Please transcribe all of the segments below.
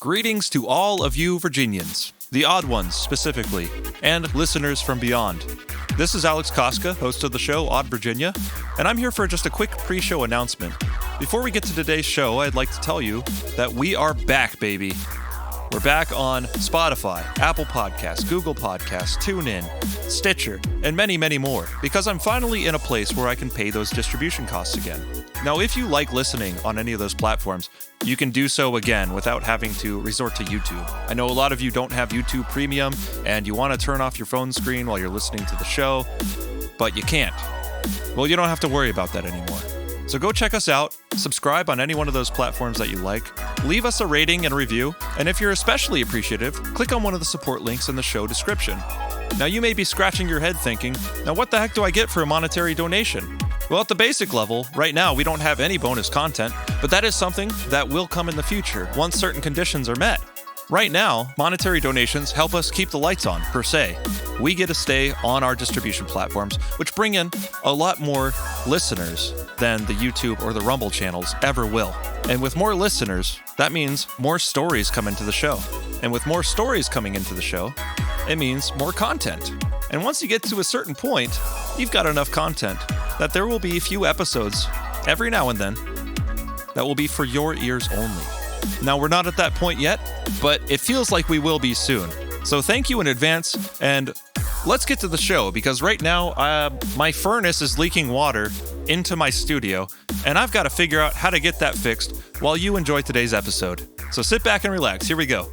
Greetings to all of you Virginians, the odd ones specifically, and listeners from beyond. This is Alex Koska, host of the show Odd Virginia, and I'm here for just a quick pre-show announcement. Before we get to today's show, I'd like to tell you that we are back, baby. We're back on Spotify, Apple Podcasts, Google Podcasts, TuneIn, Stitcher, and many, many more, because I'm finally in a place where I can pay those distribution costs again. Now, if you like listening on any of those platforms, you can do so again without having to resort to YouTube. I know a lot of you don't have YouTube Premium, and you want to turn off your phone screen while you're listening to the show, but you can't. Well, you don't have to worry about that anymore. So go check us out, subscribe on any one of those platforms that you like, leave us a rating and review, and if you're especially appreciative, click on one of the support links in the show description. Now you may be scratching your head thinking, now what the heck do I get for a monetary donation? Well, at the basic level, right now we don't have any bonus content, but that is something that will come in the future once certain conditions are met. Right now, monetary donations help us keep the lights on, per se. We get to stay on our distribution platforms, which bring in a lot more listeners than the YouTube or the Rumble channels ever will. And with more listeners, that means more stories come into the show. And with more stories coming into the show, it means more content. And once you get to a certain point, you've got enough content that there will be a few episodes every now and then that will be for your ears only. Now, we're not at that point yet, but it feels like we will be soon. So thank you in advance, and let's get to the show, because right now, my furnace is leaking water into my studio, and I've got to figure out how to get that fixed while you enjoy today's episode. So sit back and relax. Here we go.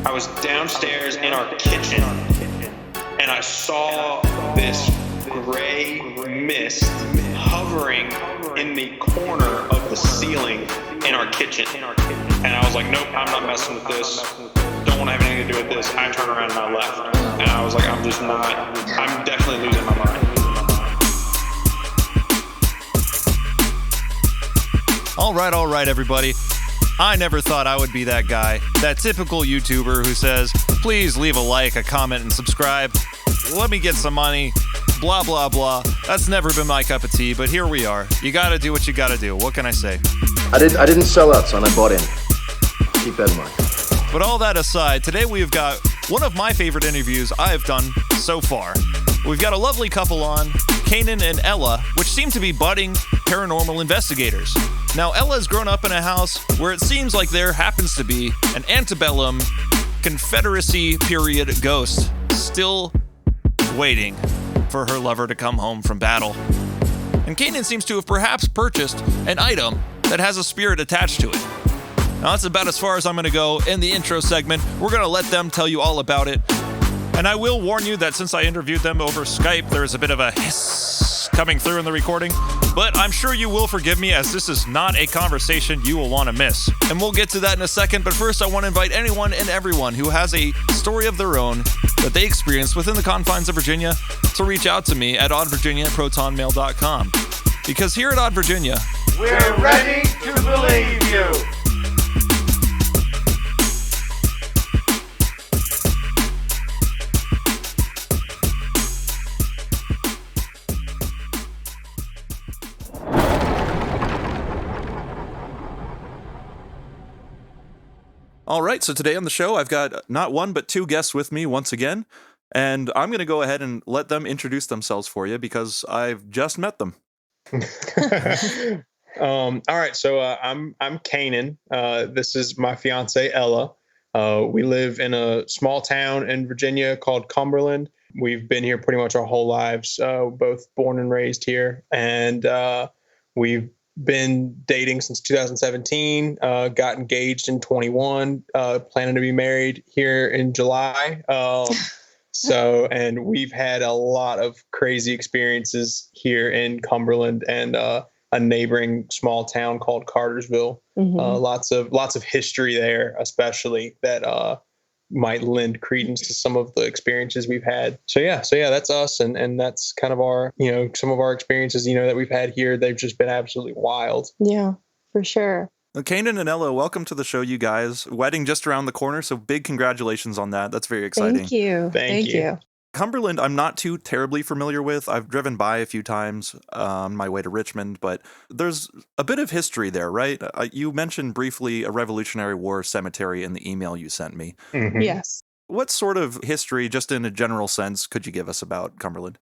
I was downstairs in our kitchen, and I saw this gray mist hovering in the corner of the ceiling in our kitchen. And I was like, nope, I'm not messing with this. Don't want to have anything to do with this. I turned around and I left. And I was like, I'm definitely losing my mind. All right, everybody. I never thought I would be that guy, that typical YouTuber who says, please leave a like, a comment, and subscribe. Let me get some money. Blah, blah, blah. That's never been my cup of tea, but here we are. You gotta do what you gotta do. What can I say? I didn't sell out, son. I bought in. Keep that in mind. But all that aside, today we've got one of my favorite interviews I've done so far. We've got a lovely couple on, Kanan and Ella, which seem to be budding paranormal investigators. Now, Ella's grown up in a house where it seems like there happens to be an antebellum Confederacy period ghost still waiting for her lover to come home from battle. And Kanan seems to have perhaps purchased an item that has a spirit attached to it. Now, that's about as far as I'm going to go in the intro segment. We're going to let them tell you all about it. And I will warn you that since I interviewed them over Skype, there's a bit of a hiss coming through in the recording. But I'm sure you will forgive me, as this is not a conversation you will want to miss. And we'll get to that in a second, but first I want to invite anyone and everyone who has a story of their own that they experienced within the confines of Virginia to reach out to me at oddvirginia@protonmail.com. Because here at Odd Virginia, we're ready to believe you. all right, so today on the show, I've got not one, but two guests with me once again, and I'm going to go ahead and let them introduce themselves for you because I've just met them. All right, so I'm Kanan. This is my fiance Ella. We live in a small town in Virginia called Cumberland. We've been here pretty much our whole lives, both born and raised here, and we've been dating since 2017. Got engaged in 21. Planning to be married here in July. So, and we've had a lot of crazy experiences here in Cumberland and a neighboring small town called Cartersville. Lots of history there, especially that might lend credence to some of the experiences we've had. So yeah, that's us, and that's kind of our, some of our experiences, that we've had here. They've just been absolutely wild. Yeah, for sure. Kanan and Ella, welcome to the show, you guys. Wedding just around the corner, so big congratulations on that. That's very exciting. Thank you. Thank you. Cumberland, I'm not too terribly familiar with. I've driven by a few times on my way to Richmond, but there's a bit of history there, right? You mentioned briefly a Revolutionary War cemetery in the email you sent me. Mm-hmm. Yes. What sort of history, just in a general sense, could you give us about Cumberland?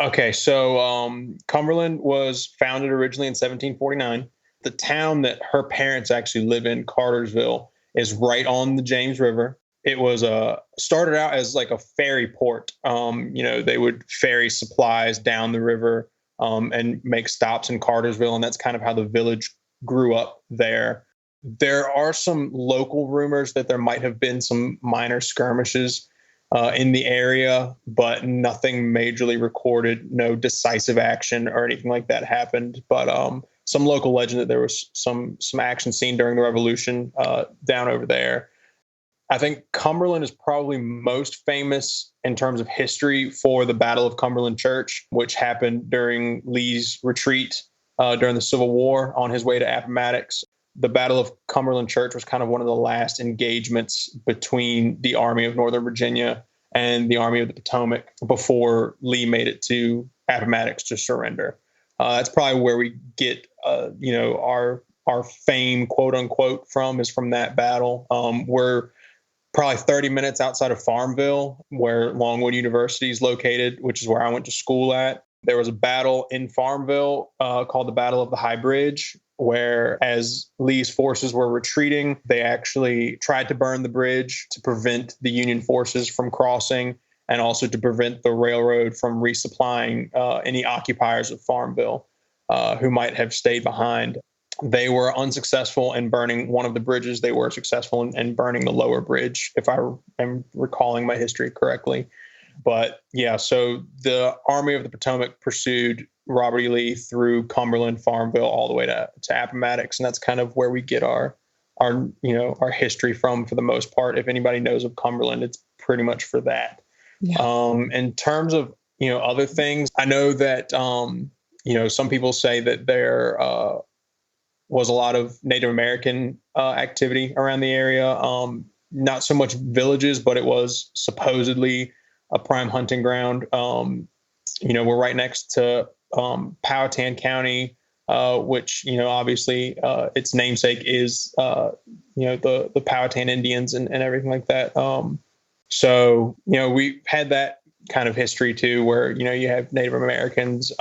Okay, so Cumberland was founded originally in 1749. The town that her parents actually live in, Cartersville, is right on the James River. It was started out as like a ferry port. They would ferry supplies down the river and make stops in Cartersville, and that's kind of how the village grew up there. There are some local rumors that there might have been some minor skirmishes in the area, but nothing majorly recorded. No decisive action or anything like that happened. But some local legend that there was some action seen during the Revolution down over there. I think Cumberland is probably most famous in terms of history for the Battle of Cumberland Church, which happened during Lee's retreat during the Civil War on his way to Appomattox. The Battle of Cumberland Church was kind of one of the last engagements between the Army of Northern Virginia and the Army of the Potomac before Lee made it to Appomattox to surrender. That's probably where we get, our fame, quote unquote, is from that battle. We're probably 30 minutes outside of Farmville, where Longwood University is located, which is where I went to school at. There was a battle in Farmville called the Battle of the High Bridge, where as Lee's forces were retreating, they actually tried to burn the bridge to prevent the Union forces from crossing and also to prevent the railroad from resupplying any occupiers of Farmville who might have stayed behind. They were unsuccessful in burning one of the bridges. They were successful in burning the lower bridge, if I am recalling my history correctly. But yeah, so the Army of the Potomac pursued Robert E. Lee through Cumberland, Farmville, all the way to Appomattox, and that's kind of where we get our history from for the most part. If anybody knows of Cumberland, it's pretty much for that. Yeah. In terms of other things, I know that some people say that there was a lot of Native American activity around the area. Not so much villages, but it was supposedly a prime hunting ground. We're right next to Powhatan County, which, obviously its namesake is, the Powhatan Indians and everything like that. So, we had that kind of history too, where, you have Native Americans,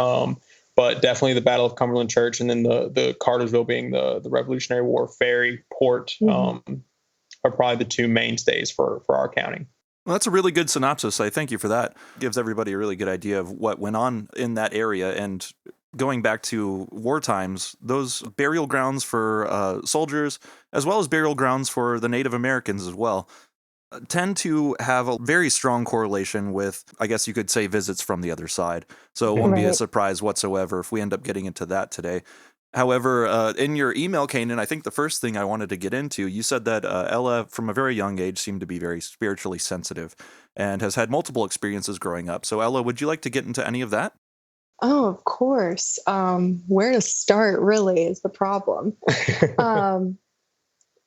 but definitely the Battle of Cumberland Church and then the Cartersville being the Revolutionary War ferry port are probably the two mainstays for our county. Well, that's a really good synopsis. I thank you for that. Gives everybody a really good idea of what went on in that area. And going back to war times, those burial grounds for soldiers, as well as burial grounds for the Native Americans as well, tend to have a very strong correlation with, I guess you could say, visits from the other side. So it won't be a surprise whatsoever if we end up getting into that today. However, in your email, Kanan, I think the first thing I wanted to get into, you said that Ella, from a very young age, seemed to be very spiritually sensitive and has had multiple experiences growing up. So Ella, would you like to get into any of that? Oh, of course. Where to start really is the problem.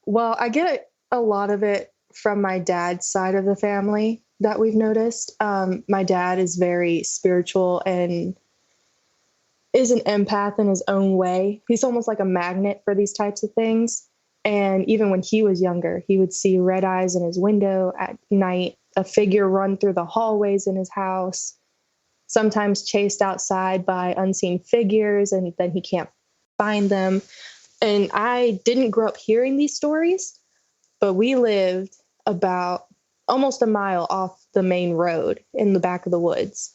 Well, I get a lot of it from my dad's side of the family that we've noticed. My dad is very spiritual and is an empath in his own way. He's almost like a magnet for these types of things. And even when he was younger, he would see red eyes in his window at night, a figure run through the hallways in his house, sometimes chased outside by unseen figures, and then he can't find them. And I didn't grow up hearing these stories, but we lived about almost a mile off the main road in the back of the woods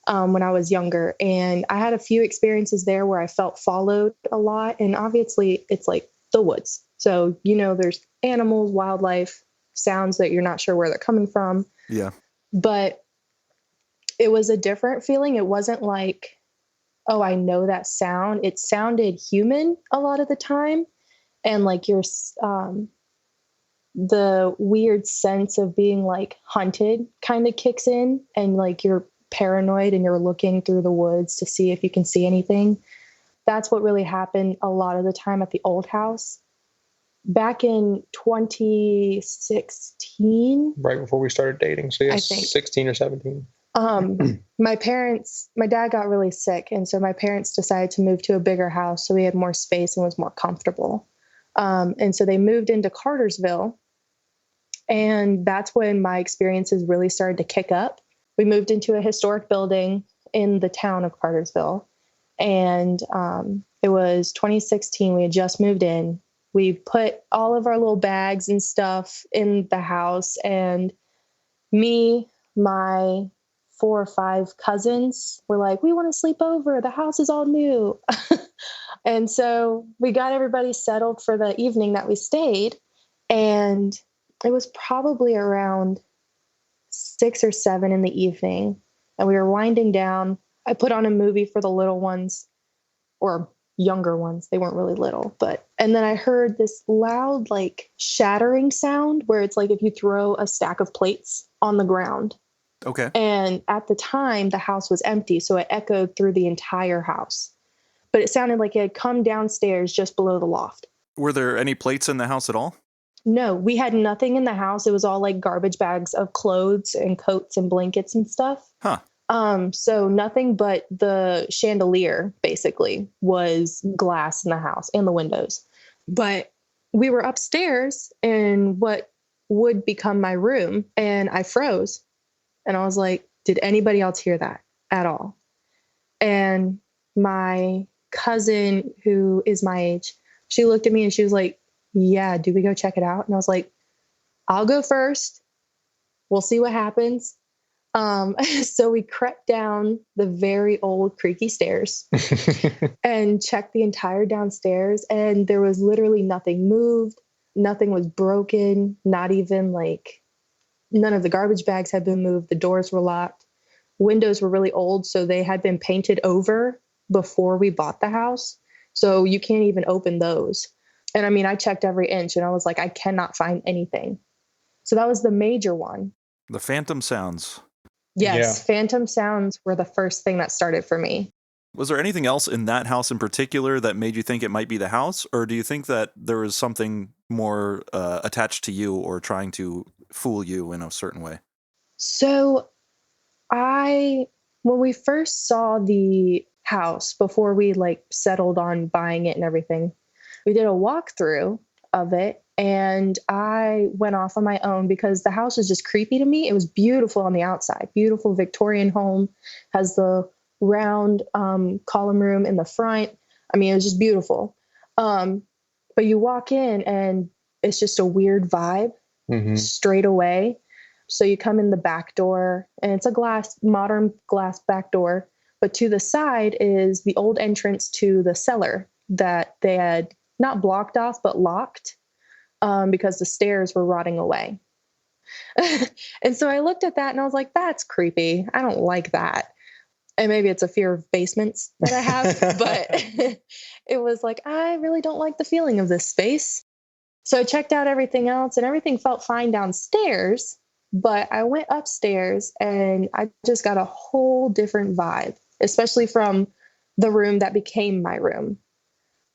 when I was younger. And I had a few experiences there where I felt followed a lot. And obviously it's like the woods. So, there's animals, wildlife, sounds that you're not sure where they're coming from. Yeah. But it was a different feeling. It wasn't like, oh, I know that sound. It sounded human a lot of the time. And like the weird sense of being like hunted kind of kicks in, and like you're paranoid and you're looking through the woods to see if you can see anything. That's what really happened a lot of the time at the old house. Back in 2016. Right before we started dating. So I think 16 or 17. My dad got really sick. And so my parents decided to move to a bigger house so we had more space and was more comfortable. And so they moved into Cartersville. And that's when my experiences really started to kick up. We moved into a historic building in the town of Cartersville. And it was 2016. We had just moved in. We put all of our little bags and stuff in the house. And me, my 4 or 5 cousins were like, we want to sleep over. The house is all new. And so we got everybody settled for the evening that we stayed. And it was probably around 6 or 7 in the evening. And we were winding down. I put on a movie for the little ones, or younger ones. They weren't really little, and then I heard this loud, like shattering sound where it's like if you throw a stack of plates on the ground. Okay. And at the time, the house was empty, so it echoed through the entire house. But it sounded like it had come downstairs just below the loft. Were there any plates in the house at all? No, we had nothing in the house. It was all like garbage bags of clothes and coats and blankets and stuff. Huh. So nothing but the chandelier basically was glass in the house and the windows. But we were upstairs in what would become my room, and I froze. And I was like, did anybody else hear that at all? And my cousin, who is my age, she looked at me and she was like, yeah, do we go check it out? And I was like, I'll go first. We'll see what happens. So we crept down the very old creaky stairs and checked the entire downstairs. And there was literally nothing moved. Nothing was broken. Not even like none of the garbage bags had been moved. The doors were locked. Windows were really old, so they had been painted over before we bought the house. So you can't even open those. And I mean, I checked every inch and I was like, I cannot find anything. So that was the major one. The phantom sounds. Yes, Yeah. phantom sounds were the first thing that started for me. Was there anything else in that house in particular that made you think it might be the house? Or do you think that there was something more attached to you or trying to fool you in a certain way? So when we first saw the house, before we like settled on buying it and everything, we did a walkthrough of it. And I went off on my own because the house was just creepy to me. It was beautiful on the outside, beautiful Victorian home, has the round column room in the front. I mean, it was just beautiful. But you walk in and it's just a weird vibe straight away. So you come in the back door and it's a modern glass back door. But to the side is the old entrance to the cellar that they had not blocked off, but locked. Because the stairs were rotting away. And so I looked at that and I was like, that's creepy. I don't like that. And maybe it's a fear of basements that I have, but it was like, I really don't like the feeling of this space. So I checked out everything else and everything felt fine downstairs, but I went upstairs and I just got a whole different vibe, especially from the room that became my room.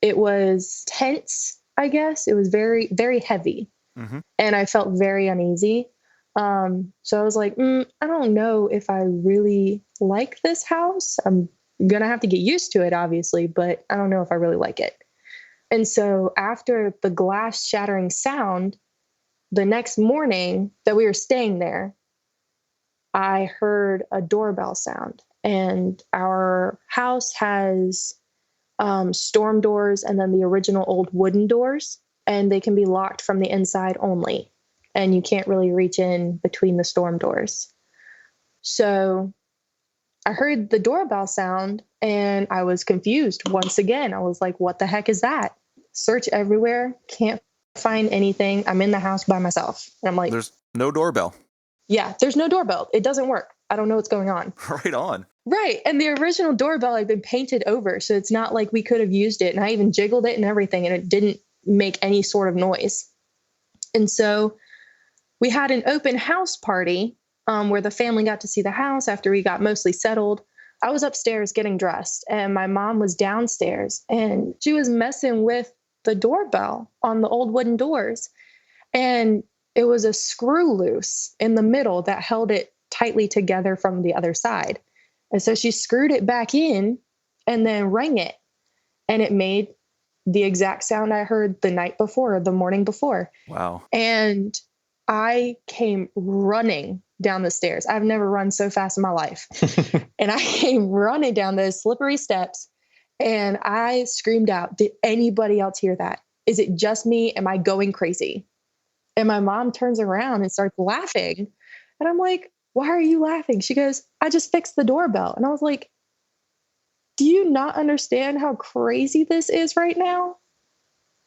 It was tense. I guess it was very, very heavy and I felt very uneasy. So I was like, I don't know if I really like this house. I'm going to have to get used to it, obviously, but I don't know if I really like it. And so after the glass shattering sound, the next morning that we were staying there, I heard a doorbell sound, and our house has storm doors and then the original old wooden doors, and they can be locked from the inside only, and you can't really reach in between the storm doors. So I heard the doorbell sound and I was confused once again. I was like, what the heck is that? Search everywhere, can't find anything. I'm in the house by myself. And I'm like, there's no doorbell. Yeah, there's no doorbell. It doesn't work. I don't know what's going on. Right on. Right. And the original doorbell had been painted over. So it's not like we could have used it. And I even jiggled it and everything, and it didn't make any sort of noise. And so we had an open house party where the family got to see the house after we got mostly settled. I was upstairs getting dressed, and my mom was downstairs, and she was messing with the doorbell on the old wooden doors. And it was a screw loose in the middle that held it tightly together from the other side. And so she screwed it back in and then rang it. And it made the exact sound I heard the night before, the morning before. Wow. And I came running down the stairs. I've never run so fast in my life. And I came running down those slippery steps, and I screamed out, "Did anybody else hear that? Is it just me? Am I going crazy?" And my mom turns around and starts laughing. And I'm like, "Why are you laughing?" She goes, "I just fixed the doorbell." And I was like, do you not understand how crazy this is right now?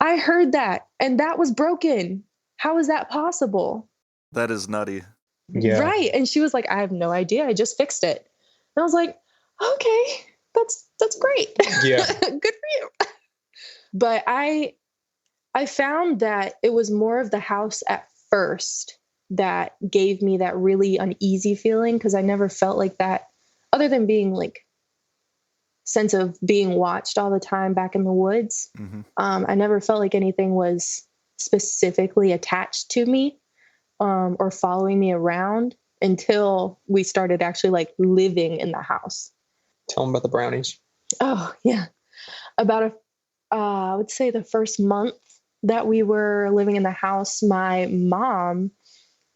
I heard that, and that was broken. How is that possible? That is nutty. Yeah. Right. And she was like, "I have no idea. I just fixed it." And I was like, okay, that's great. Yeah. Good for you. But I found that it was more of the house at first that gave me that really uneasy feeling, because I never felt like that, other than being like sense of being watched all the time back in the woods. Mm-hmm. I never felt like anything was specifically attached to me or following me around until we started actually like living in the house. Tell them about the brownies. Oh yeah. About I would say the first month that we were living in the house, my mom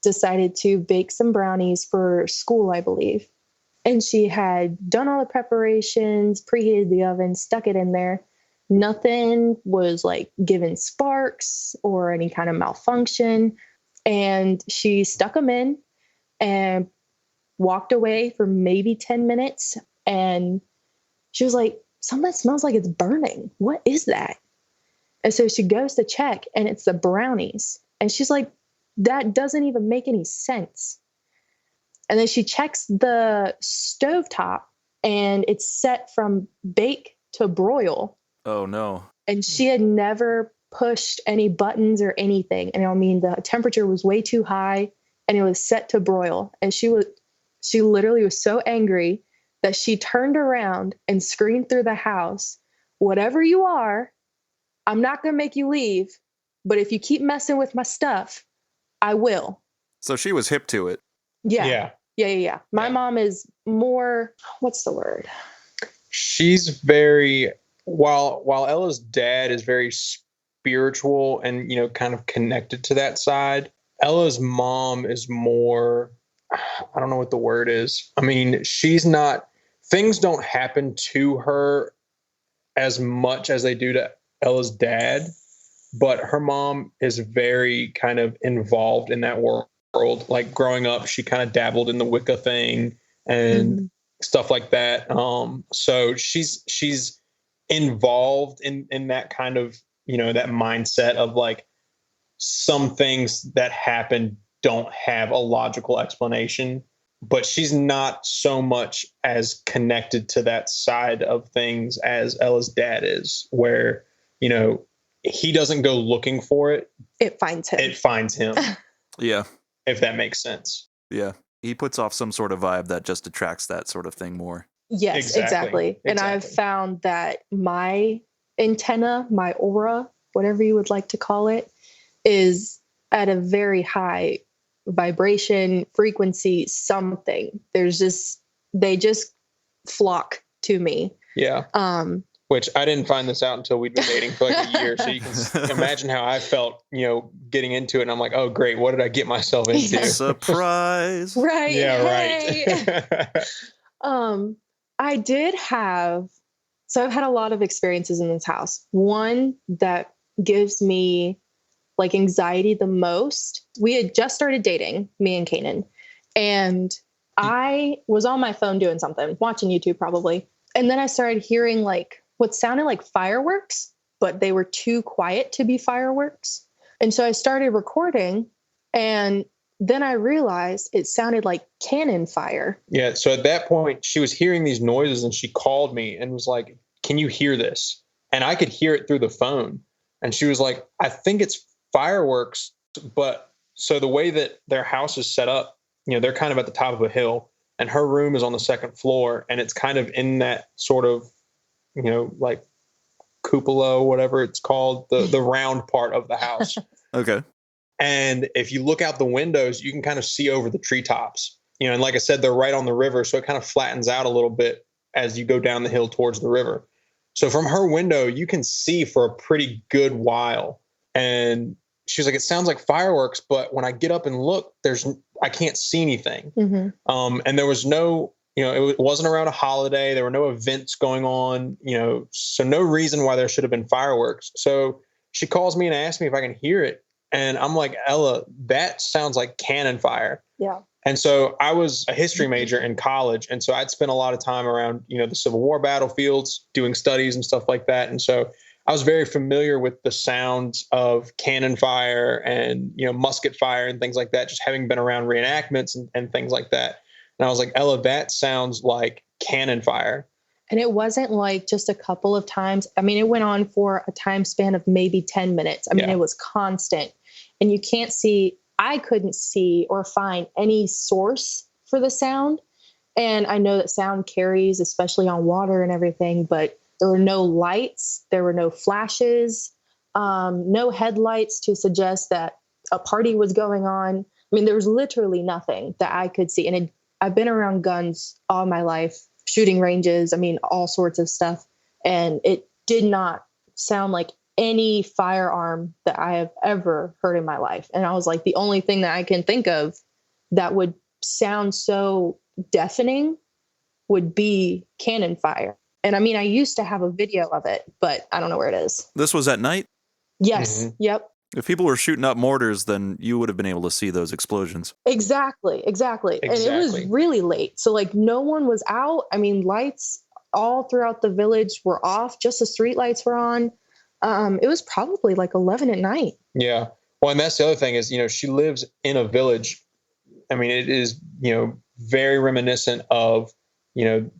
decided to bake some brownies for school, I believe. And she had done all the preparations, preheated the oven, stuck it in there. Nothing was like given sparks or any kind of malfunction. And she stuck them in and walked away for maybe 10 minutes. And she was like, "Something smells like it's burning. What is that?" And so she goes to check, and it's the brownies. And she's like, "That doesn't even make any sense." And then she checks the stovetop, and it's set from bake to broil. Oh, no. And she had never pushed any buttons or anything. And I mean, the temperature was way too high, and it was set to broil. And she literally was so angry that she turned around and screamed through the house, "Whatever you are, I'm not going to make you leave. But if you keep messing with my stuff, I will." So she was hip to it. Yeah. My mom is more, what's the word? She's very, while Ella's dad is very spiritual and, kind of connected to that side, Ella's mom is more, I don't know what the word is. I mean, things don't happen to her as much as they do to Ella's dad, but her mom is very kind of involved in that world. Like growing up, she kind of dabbled in the Wicca thing and stuff like that. So she's involved in that kind of, that mindset of like some things that happen don't have a logical explanation, but she's not so much as connected to that side of things as Ella's dad is, where, he doesn't go looking for it. It finds him. Yeah. If that makes sense. Yeah. He puts off some sort of vibe that just attracts that sort of thing more. Yes, exactly. And I've found that my antenna, my aura, whatever you would like to call it, is at a very high vibration, frequency, something. They just flock to me. Yeah. Which I didn't find this out until we'd been dating for like a year. So you can imagine how I felt, getting into it. And I'm like, oh, great. What did I get myself into? Surprise. Right. Yeah, right. I've had a lot of experiences in this house. One that gives me like anxiety the most. We had just started dating, me and Kanan. And I was on my phone doing something, watching YouTube probably. And then I started hearing like what sounded like fireworks, but they were too quiet to be fireworks. And so I started recording, and then I realized it sounded like cannon fire. Yeah. So at that point, she was hearing these noises and she called me and was like, "Can you hear this?" And I could hear it through the phone. And she was like, "I think it's fireworks." But so the way that their house is set up, they're kind of at the top of a hill and her room is on the second floor. And it's kind of in that sort of, like cupola, whatever it's called, the round part of the house. Okay. And if you look out the windows, you can kind of see over the treetops, and like I said, they're right on the river. So it kind of flattens out a little bit as you go down the hill towards the river. So from her window, you can see for a pretty good while. And she was like, "It sounds like fireworks, but when I get up and look, I can't see anything." Mm-hmm. And there was no, it wasn't around a holiday. There were no events going on, so no reason why there should have been fireworks. So she calls me and asks me if I can hear it. And I'm like, "Ella, that sounds like cannon fire." Yeah. And so I was a history major in college. And so I'd spent a lot of time around, the Civil War battlefields, doing studies and stuff like that. And so I was very familiar with the sounds of cannon fire and, musket fire and things like that, just having been around reenactments and things like that. And I was like, "Ella, that sounds like cannon fire." And it wasn't like just a couple of times. I mean, it went on for a time span of maybe 10 minutes. I mean, It was constant. And I couldn't see or find any source for the sound. And I know that sound carries, especially on water and everything, but there were no lights. There were no flashes, no headlights to suggest that a party was going on. I mean, there was literally nothing that I could see. And I've been around guns all my life, shooting ranges, I mean, all sorts of stuff. And it did not sound like any firearm that I have ever heard in my life. And I was like, the only thing that I can think of that would sound so deafening would be cannon fire. And I mean, I used to have a video of it, but I don't know where it is. This was at night? Yes. Mm-hmm. Yep. If people were shooting up mortars, then you would have been able to see those explosions. Exactly. And it was really late. So like no one was out. I mean, lights all throughout the village were off. Just the street lights were on. It was probably like 11 at night. Yeah. Well, and that's the other thing is, she lives in a village. I mean, it is, very reminiscent of,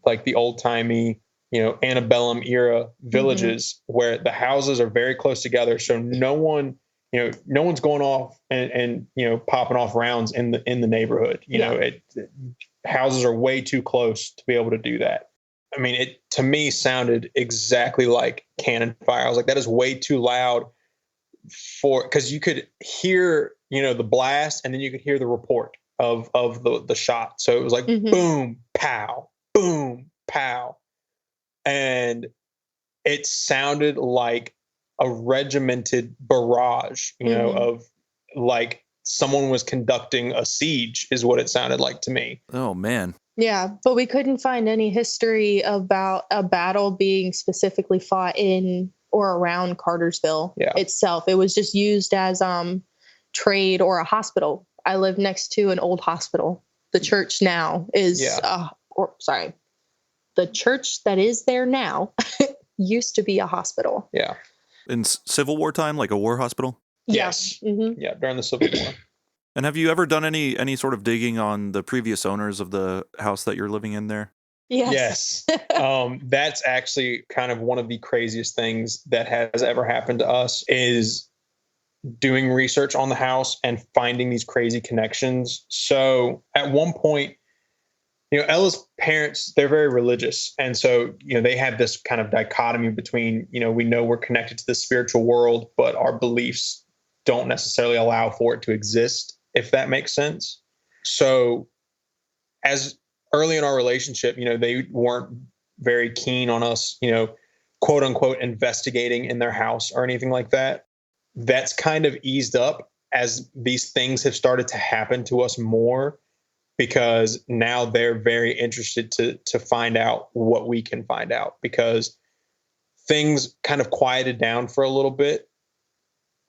like the old timey, antebellum era villages where the houses are very close together. So no one's going off and popping off rounds in the neighborhood. Houses are way too close to be able to do that. I mean, it to me sounded exactly like cannon fire. I was like, that is way too loud because you could hear, the blast and then you could hear the report of the shot. So it was like boom, pow, boom, pow. And it sounded like a regimented barrage, of like someone was conducting a siege is what it sounded like to me. Oh, man. Yeah, but we couldn't find any history about a battle being specifically fought in or around Cartersville itself. It was just used as trade or a hospital. I live next to an old hospital. The church now is, the church that is there now used to be a hospital. Yeah. In Civil War time, like a war hospital? Yes. Mm-hmm. Yeah, during the Civil War. And have you ever done any sort of digging on the previous owners of the house that you're living in there? Yes. That's actually kind of one of the craziest things that has ever happened to us is doing research on the house and finding these crazy connections. So at one point, Ella's parents, they're very religious. And so, they have this kind of dichotomy between, we know we're connected to the spiritual world, but our beliefs don't necessarily allow for it to exist, if that makes sense. So as early in our relationship, they weren't very keen on us, quote unquote, investigating in their house or anything like that. That's kind of eased up as these things have started to happen to us more, because now they're very interested to find out what we can find out, because things kind of quieted down for a little bit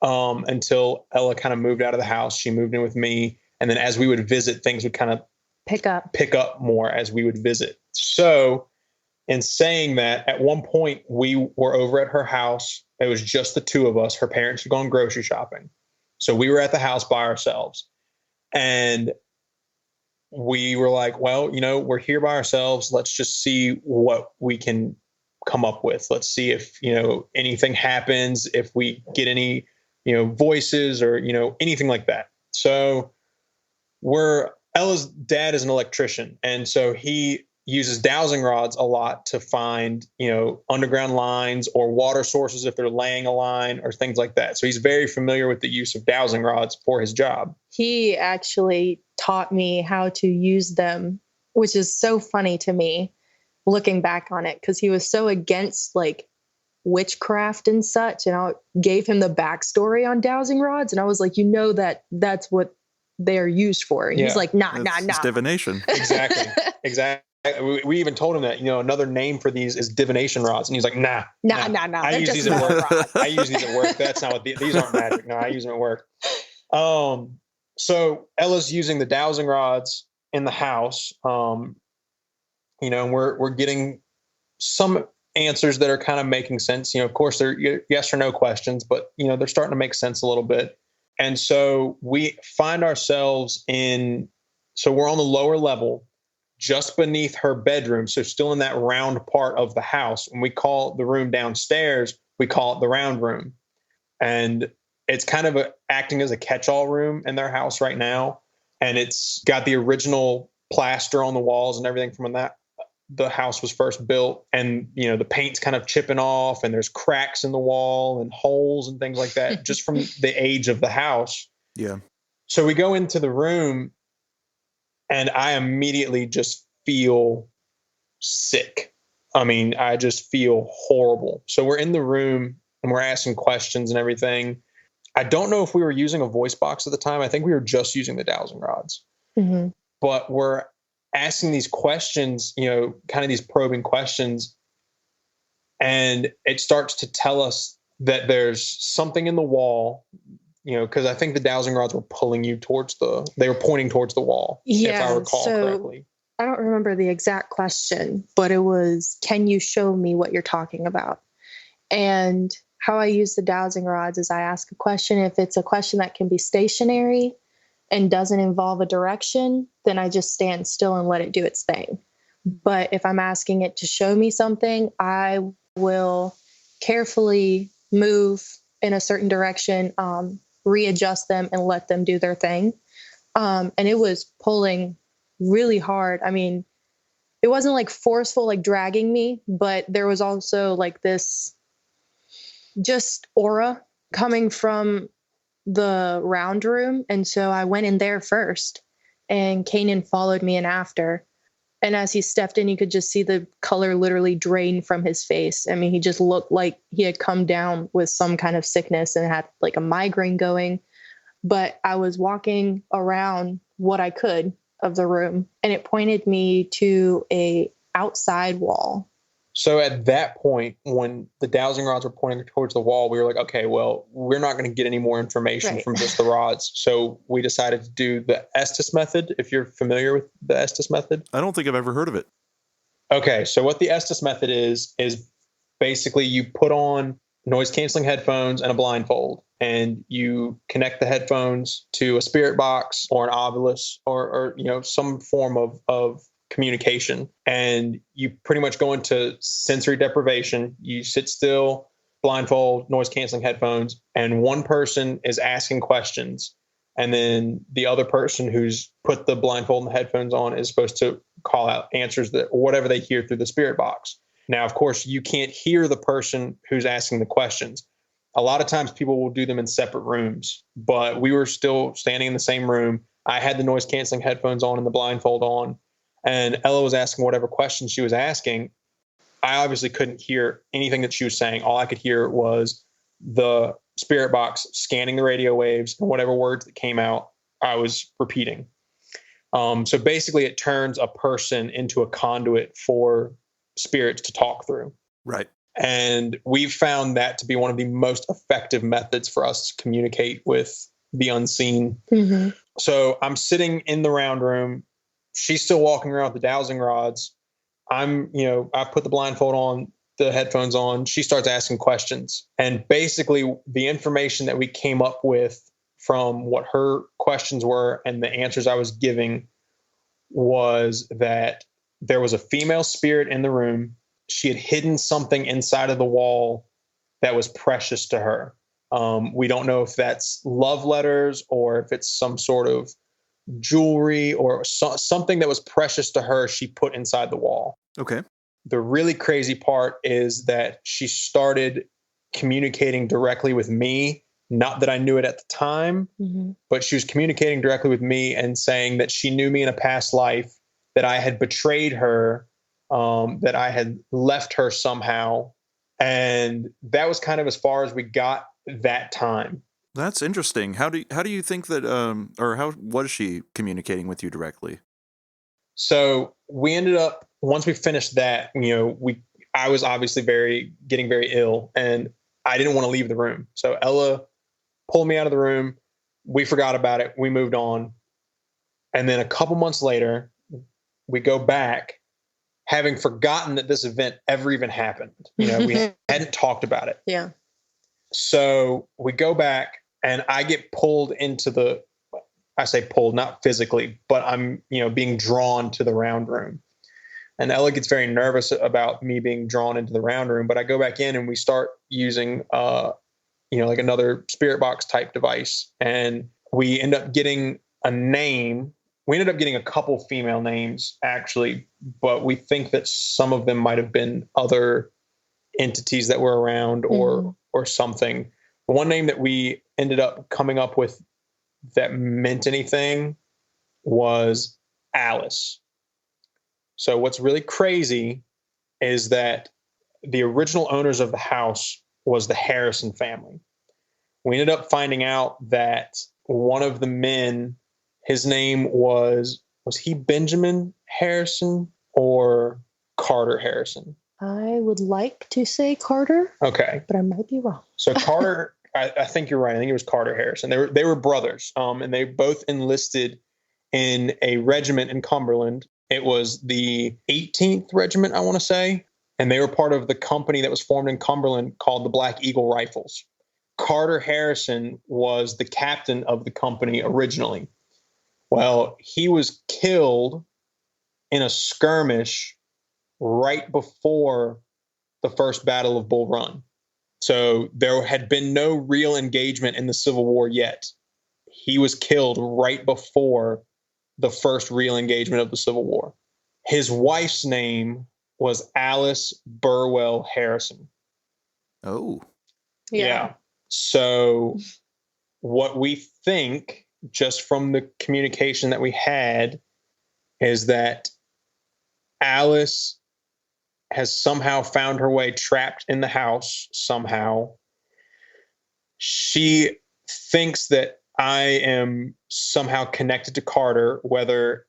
until Ella kind of moved out of the house. She moved in with me. And then as we would visit, things would kind of pick up more as we would visit. So in saying that, at one point we were over at her house. It was just the two of us. Her parents had gone grocery shopping. So we were at the house by ourselves. And we were like, well, we're here by ourselves. Let's just see what we can come up with. Let's see if, anything happens, if we get any, voices or, anything like that. So Ella's dad is an electrician. And so he uses dowsing rods a lot to find, underground lines or water sources if they're laying a line or things like that. So he's very familiar with the use of dowsing rods for his job. He actually taught me how to use them, which is so funny to me looking back on it, because he was so against like witchcraft and such. And I gave him the backstory on dowsing rods. And I was like, that's what they're used for. And he's like, nah. It's divination. Exactly. We even told him that, another name for these is divination rods. And he's like, nah. I use these at work. I use these at work. That's not what these aren't magic. No, I use them at work. So Ella's using the dowsing rods in the house. And we're getting some answers that are kind of making sense. Of course, they're yes or no questions, but, they're starting to make sense a little bit. And so we find ourselves so we're on the lower level, just beneath her bedroom. So still in that round part of the house. And we call the room downstairs, we call it the round room. And it's kind of acting as a catch-all room in their house right now. And it's got the original plaster on the walls and everything from when the house was first built. And, the paint's kind of chipping off and there's cracks in the wall and holes and things like that, just from the age of the house. Yeah. So we go into the room and I immediately just feel sick. I mean, I just feel horrible. So we're in the room and we're asking questions and everything. I don't know if we were using a voice box at the time. I think we were just using the dowsing rods. Mm-hmm. But we're asking these questions, kind of these probing questions. And it starts to tell us that there's something in the wall, because I think the dowsing rods were pulling you they were pointing towards the wall, if I recall correctly. I don't remember the exact question, but it was, can you show me what you're talking about? And how I use the dowsing rods is I ask a question. If it's a question that can be stationary and doesn't involve a direction, then I just stand still and let it do its thing. But if I'm asking it to show me something, I will carefully move in a certain direction, readjust them and let them do their thing. And it was pulling really hard. I mean, it wasn't like forceful, like dragging me, but there was also like this just aura coming from the round room. And so I went in there first and Kanan followed me in after. And as he stepped in, you could just see the color literally drain from his face. I mean, he just looked like he had come down with some kind of sickness and had like a migraine going. But I was walking around what I could of the room and it pointed me to a outside wall. So at that point, when the dowsing rods were pointing towards the wall, we were like, okay, well, we're not going to get any more information from just the rods. So we decided to do the Estes method, if you're familiar with the Estes method. I don't think I've ever heard of it. Okay, so what the Estes method is basically you put on noise-canceling headphones and a blindfold, and you connect the headphones to a spirit box or an obelisk or some form of communication, and you pretty much go into sensory deprivation. You sit still, blindfold, noise canceling headphones, and one person is asking questions, and then the other person who's put the blindfold and the headphones on is supposed to call out answers that whatever they hear through the spirit box. Now, of course, you can't hear the person who's asking the questions. A lot of times people will do them in separate rooms, but we were still standing in the same room. I had the noise canceling headphones on and the blindfold on, and Ella was asking whatever questions she was asking. I obviously couldn't hear anything that she was saying. All I could hear was the spirit box scanning the radio waves, and whatever words that came out, I was repeating. So basically it turns a person into a conduit for spirits to talk through. Right. And we've found that to be one of the most effective methods for us to communicate with the unseen. Mm-hmm. So I'm sitting in the round room. She's still walking around with the dowsing rods. I put the blindfold on, the headphones on. She starts asking questions. And basically the information that we came up with from what her questions were and the answers I was giving was that there was a female spirit in the room. She had hidden something inside of the wall that was precious to her. We don't know if that's love letters or if it's some sort of jewelry or something that was precious to her she put inside the wall. Okay. The really crazy part is that she started communicating directly with me. Not that I knew it at the time, but she was communicating directly with me and saying that she knew me in a past life, that I had betrayed her, that I had left her somehow. And that was kind of as far as we got that time. That's interesting. How do you think that, or how was she communicating with you directly? So we ended up, once we finished that, I was obviously getting very ill, and I didn't want to leave the room. So Ella pulled me out of the room. We forgot about it. We moved on. And then a couple months later, we go back, having forgotten that this event ever even happened. We hadn't talked about it. Yeah. So we go back, and I get pulled into I say pulled, not physically, but I'm, being drawn to the round room. And Ella gets very nervous about me being drawn into the round room, but I go back in and we start using, like another spirit box type device. And we end up getting a name. We ended up getting a couple female names actually, but we think that some of them might've been other entities that were around or something. One name that we ended up coming up with that meant anything was Alice. So what's really crazy is that the original owners of the house was the Harrison family. We ended up finding out that one of the men, his name was he Benjamin Harrison or Carter Harrison? I would like to say Carter. Okay. But I might be wrong. So Carter, I think you're right. I think it was Carter Harrison. They were brothers, and they both enlisted in a regiment in Cumberland. It was the 18th Regiment, I want to say, and they were part of the company that was formed in Cumberland called the Black Eagle Rifles. Carter Harrison was the captain of the company originally. Well, he was killed in a skirmish right before the first Battle of Bull Run. So there had been no real engagement in the Civil War yet. He was killed right before the first real engagement of the Civil War. His wife's name was Alice Burwell Harrison. Oh. Yeah. So what we think, just from the communication that we had, is that Alice has somehow found her way trapped in the house somehow. She thinks that I am somehow connected to Carter, whether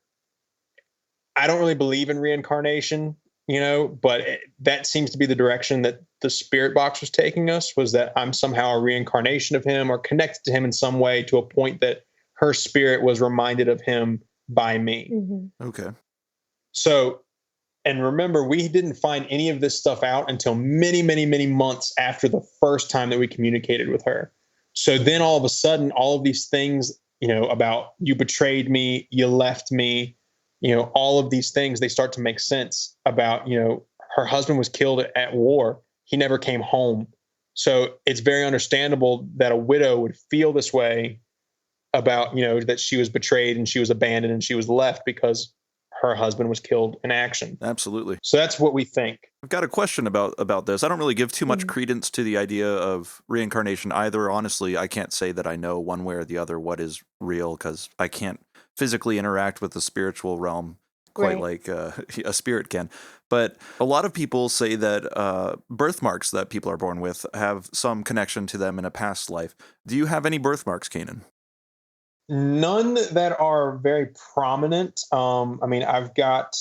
I don't really believe in reincarnation, but that seems to be the direction that the spirit box was taking us, was that I'm somehow a reincarnation of him or connected to him in some way to a point that her spirit was reminded of him by me. Mm-hmm. Okay. So, and remember, we didn't find any of this stuff out until many, many, many months after the first time that we communicated with her. So then all of a sudden, all of these things, about you betrayed me, you left me, all of these things, they start to make sense about, her husband was killed at war. He never came home. So it's very understandable that a widow would feel this way about, that she was betrayed and she was abandoned and she was left because her husband was killed in action. Absolutely. So that's what we think. I've got a question about this. I don't really give too much credence to the idea of reincarnation either. Honestly, I can't say that I know one way or the other what is real because I can't physically interact with the spiritual realm quite like a spirit can. But a lot of people say that birthmarks that people are born with have some connection to them in a past life. Do you have any birthmarks, Kanan? None that are very prominent. I've got,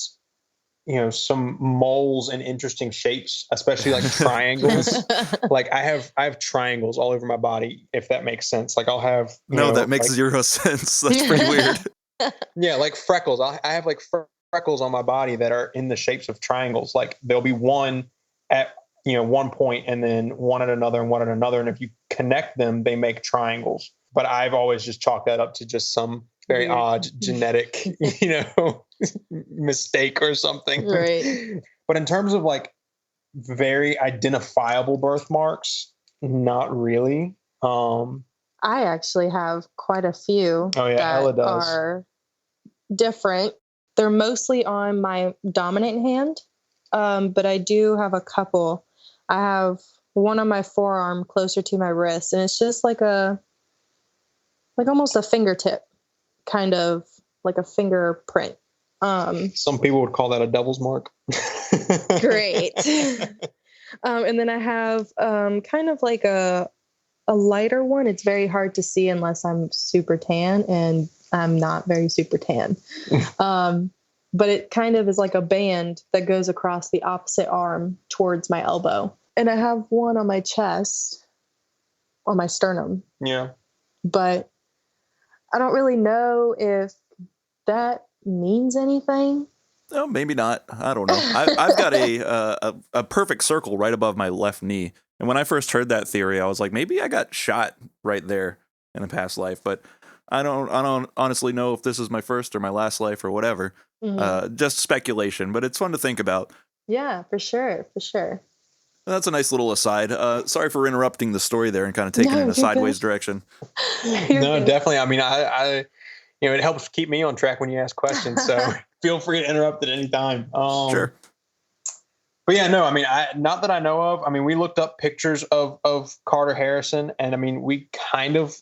some moles in interesting shapes, especially like triangles. Like I have triangles all over my body, if that makes sense. Like I'll have that makes zero sense. That's pretty weird. Yeah, like freckles. I have like freckles on my body that are in the shapes of triangles. Like there'll be one at one point and then one at another and one at another. And if you connect them, they make triangles. but I've always just chalked that up to just some very Weird. odd genetic, mistake or something. Right. But in terms of like very identifiable birthmarks, not really. I actually have quite a few Ella does. are different. They're mostly on my dominant hand, but I do have a couple. I have one on my forearm closer to my wrist, and it's just like almost a fingertip, kind of like a fingerprint. Some people would call that a devil's mark. Great. And then I have kind of like a lighter one. It's very hard to see unless I'm super tan, and I'm not very super tan. But it kind of is like a band that goes across the opposite arm towards my elbow. And I have one on my chest, on my sternum. Yeah. But I don't really know if that means anything. No, maybe not. I don't know. I've got a perfect circle right above my left knee. And when I first heard that theory, I was like, maybe I got shot right there in a past life. But I don't honestly know if this is my first or my last life or whatever. Mm-hmm. Just speculation, but it's fun to think about. Yeah, for sure. For sure. That's a nice little aside. Sorry for interrupting the story there and kind of taking it in a sideways direction. No, definitely. I mean, I it helps keep me on track when you ask questions. So feel free to interrupt at any time. Sure. But yeah, no, I mean, not that I know of. I mean, we looked up pictures of Carter Harrison, and I mean, we kind of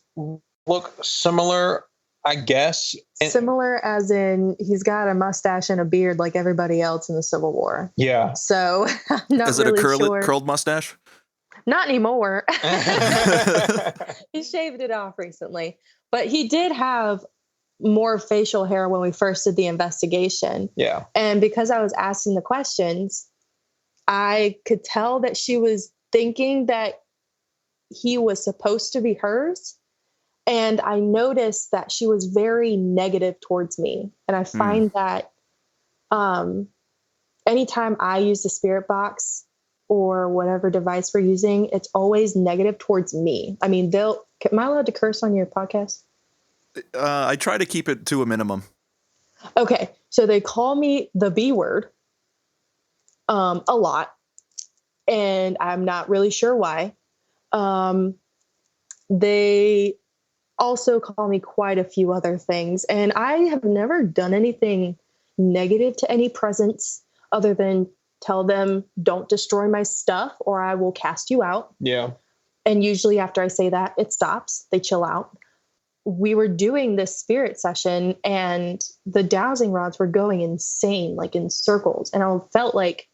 look similar, I guess. Similar as in he's got a mustache and a beard like everybody else in the Civil War. Yeah. So I'm not Is it really a sure. curled mustache? Not anymore. He shaved it off recently. But he did have more facial hair when we first did the investigation. Yeah. And because I was asking the questions, I could tell that she was thinking that he was supposed to be hers. And I noticed that she was very negative towards me. And I find that anytime I use the spirit box or whatever device we're using, it's always negative towards me. I mean, am I allowed to curse on your podcast? I try to keep it to a minimum. Okay. So they call me the B word a lot. And I'm not really sure why. They also call me quite a few other things. And I have never done anything negative to any presence other than tell them, don't destroy my stuff or I will cast you out. Yeah. And usually after I say that, it stops. They chill out. We were doing this spirit session and the dowsing rods were going insane, like in circles. And I felt like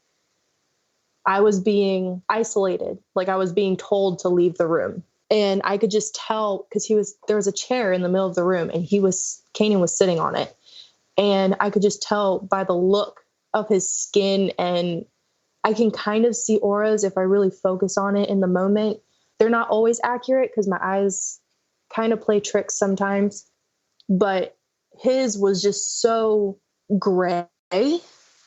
I was being isolated, like I was being told to leave the room. And I could just tell because there was a chair in the middle of the room and Kanan was sitting on it. And I could just tell by the look of his skin, and I can kind of see auras if I really focus on it in the moment. They're not always accurate because my eyes kind of play tricks sometimes, but his was just so gray,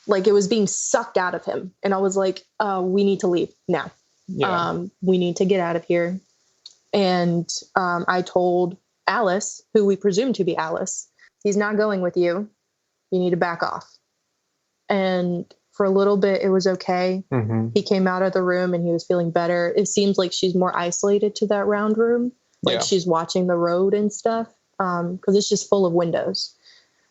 like it was being sucked out of him. And I was like, we need to leave now. Yeah. We need to get out of here. And I told Alice, who we presume to be Alice, he's not going with you. You need to back off. And for a little bit, it was okay. Mm-hmm. He came out of the room and he was feeling better. It seems like she's more isolated to that round room. Like she's watching the road and stuff because it's just full of windows.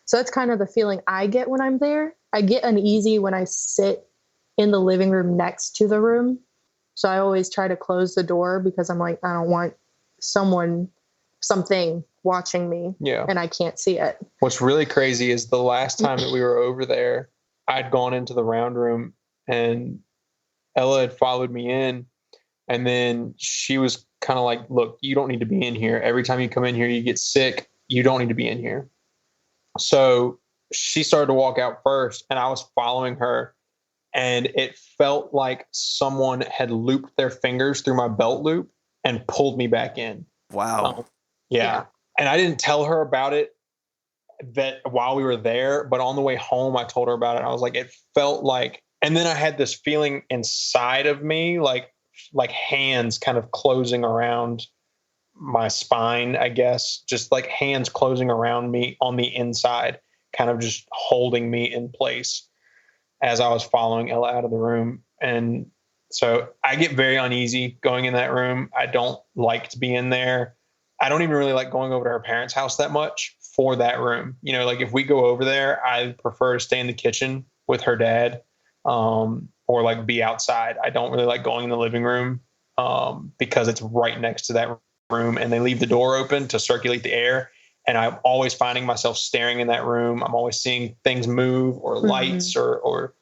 So that's kind of the feeling I get when I'm there. I get uneasy when I sit in the living room next to the room. So I always try to close the door because I'm like, I don't want something watching me. Yeah. And I can't see it. What's really crazy is the last time that we were over there, I'd gone into the round room and Ella had followed me in. And then she was kind of like, look, you don't need to be in here. Every time you come in here, you get sick. You don't need to be in here. So she started to walk out first and I was following her. And it felt like someone had looped their fingers through my belt loop and pulled me back in. Wow. Yeah. And I didn't tell her about it that while we were there, but on the way home, I told her about it. I was like, it felt like, and then I had this feeling inside of me, like hands kind of closing around my spine, I guess, just like hands closing around me on the inside, kind of just holding me in place as I was following Ella out of the room. And so I get very uneasy going in that room. I don't like to be in there. I don't even really like going over to her parents' house that much for that room. You know, like if we go over there, I prefer to stay in the kitchen with her dad, or like be outside. I don't really like going in the living room, because it's right next to that room and they leave the door open to circulate the air. And I'm always finding myself staring in that room. I'm always seeing things move or lights, or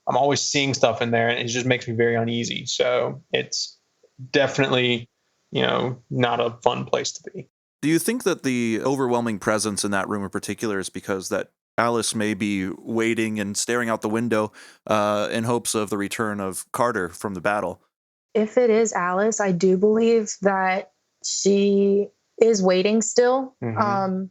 I'm always seeing stuff in there, and it just makes me very uneasy. So it's definitely, not a fun place to be. Do you think that the overwhelming presence in that room in particular is because that Alice may be waiting and staring out the window in hopes of the return of Carter from the battle? If it is Alice, I do believe that she is waiting still. Mm-hmm.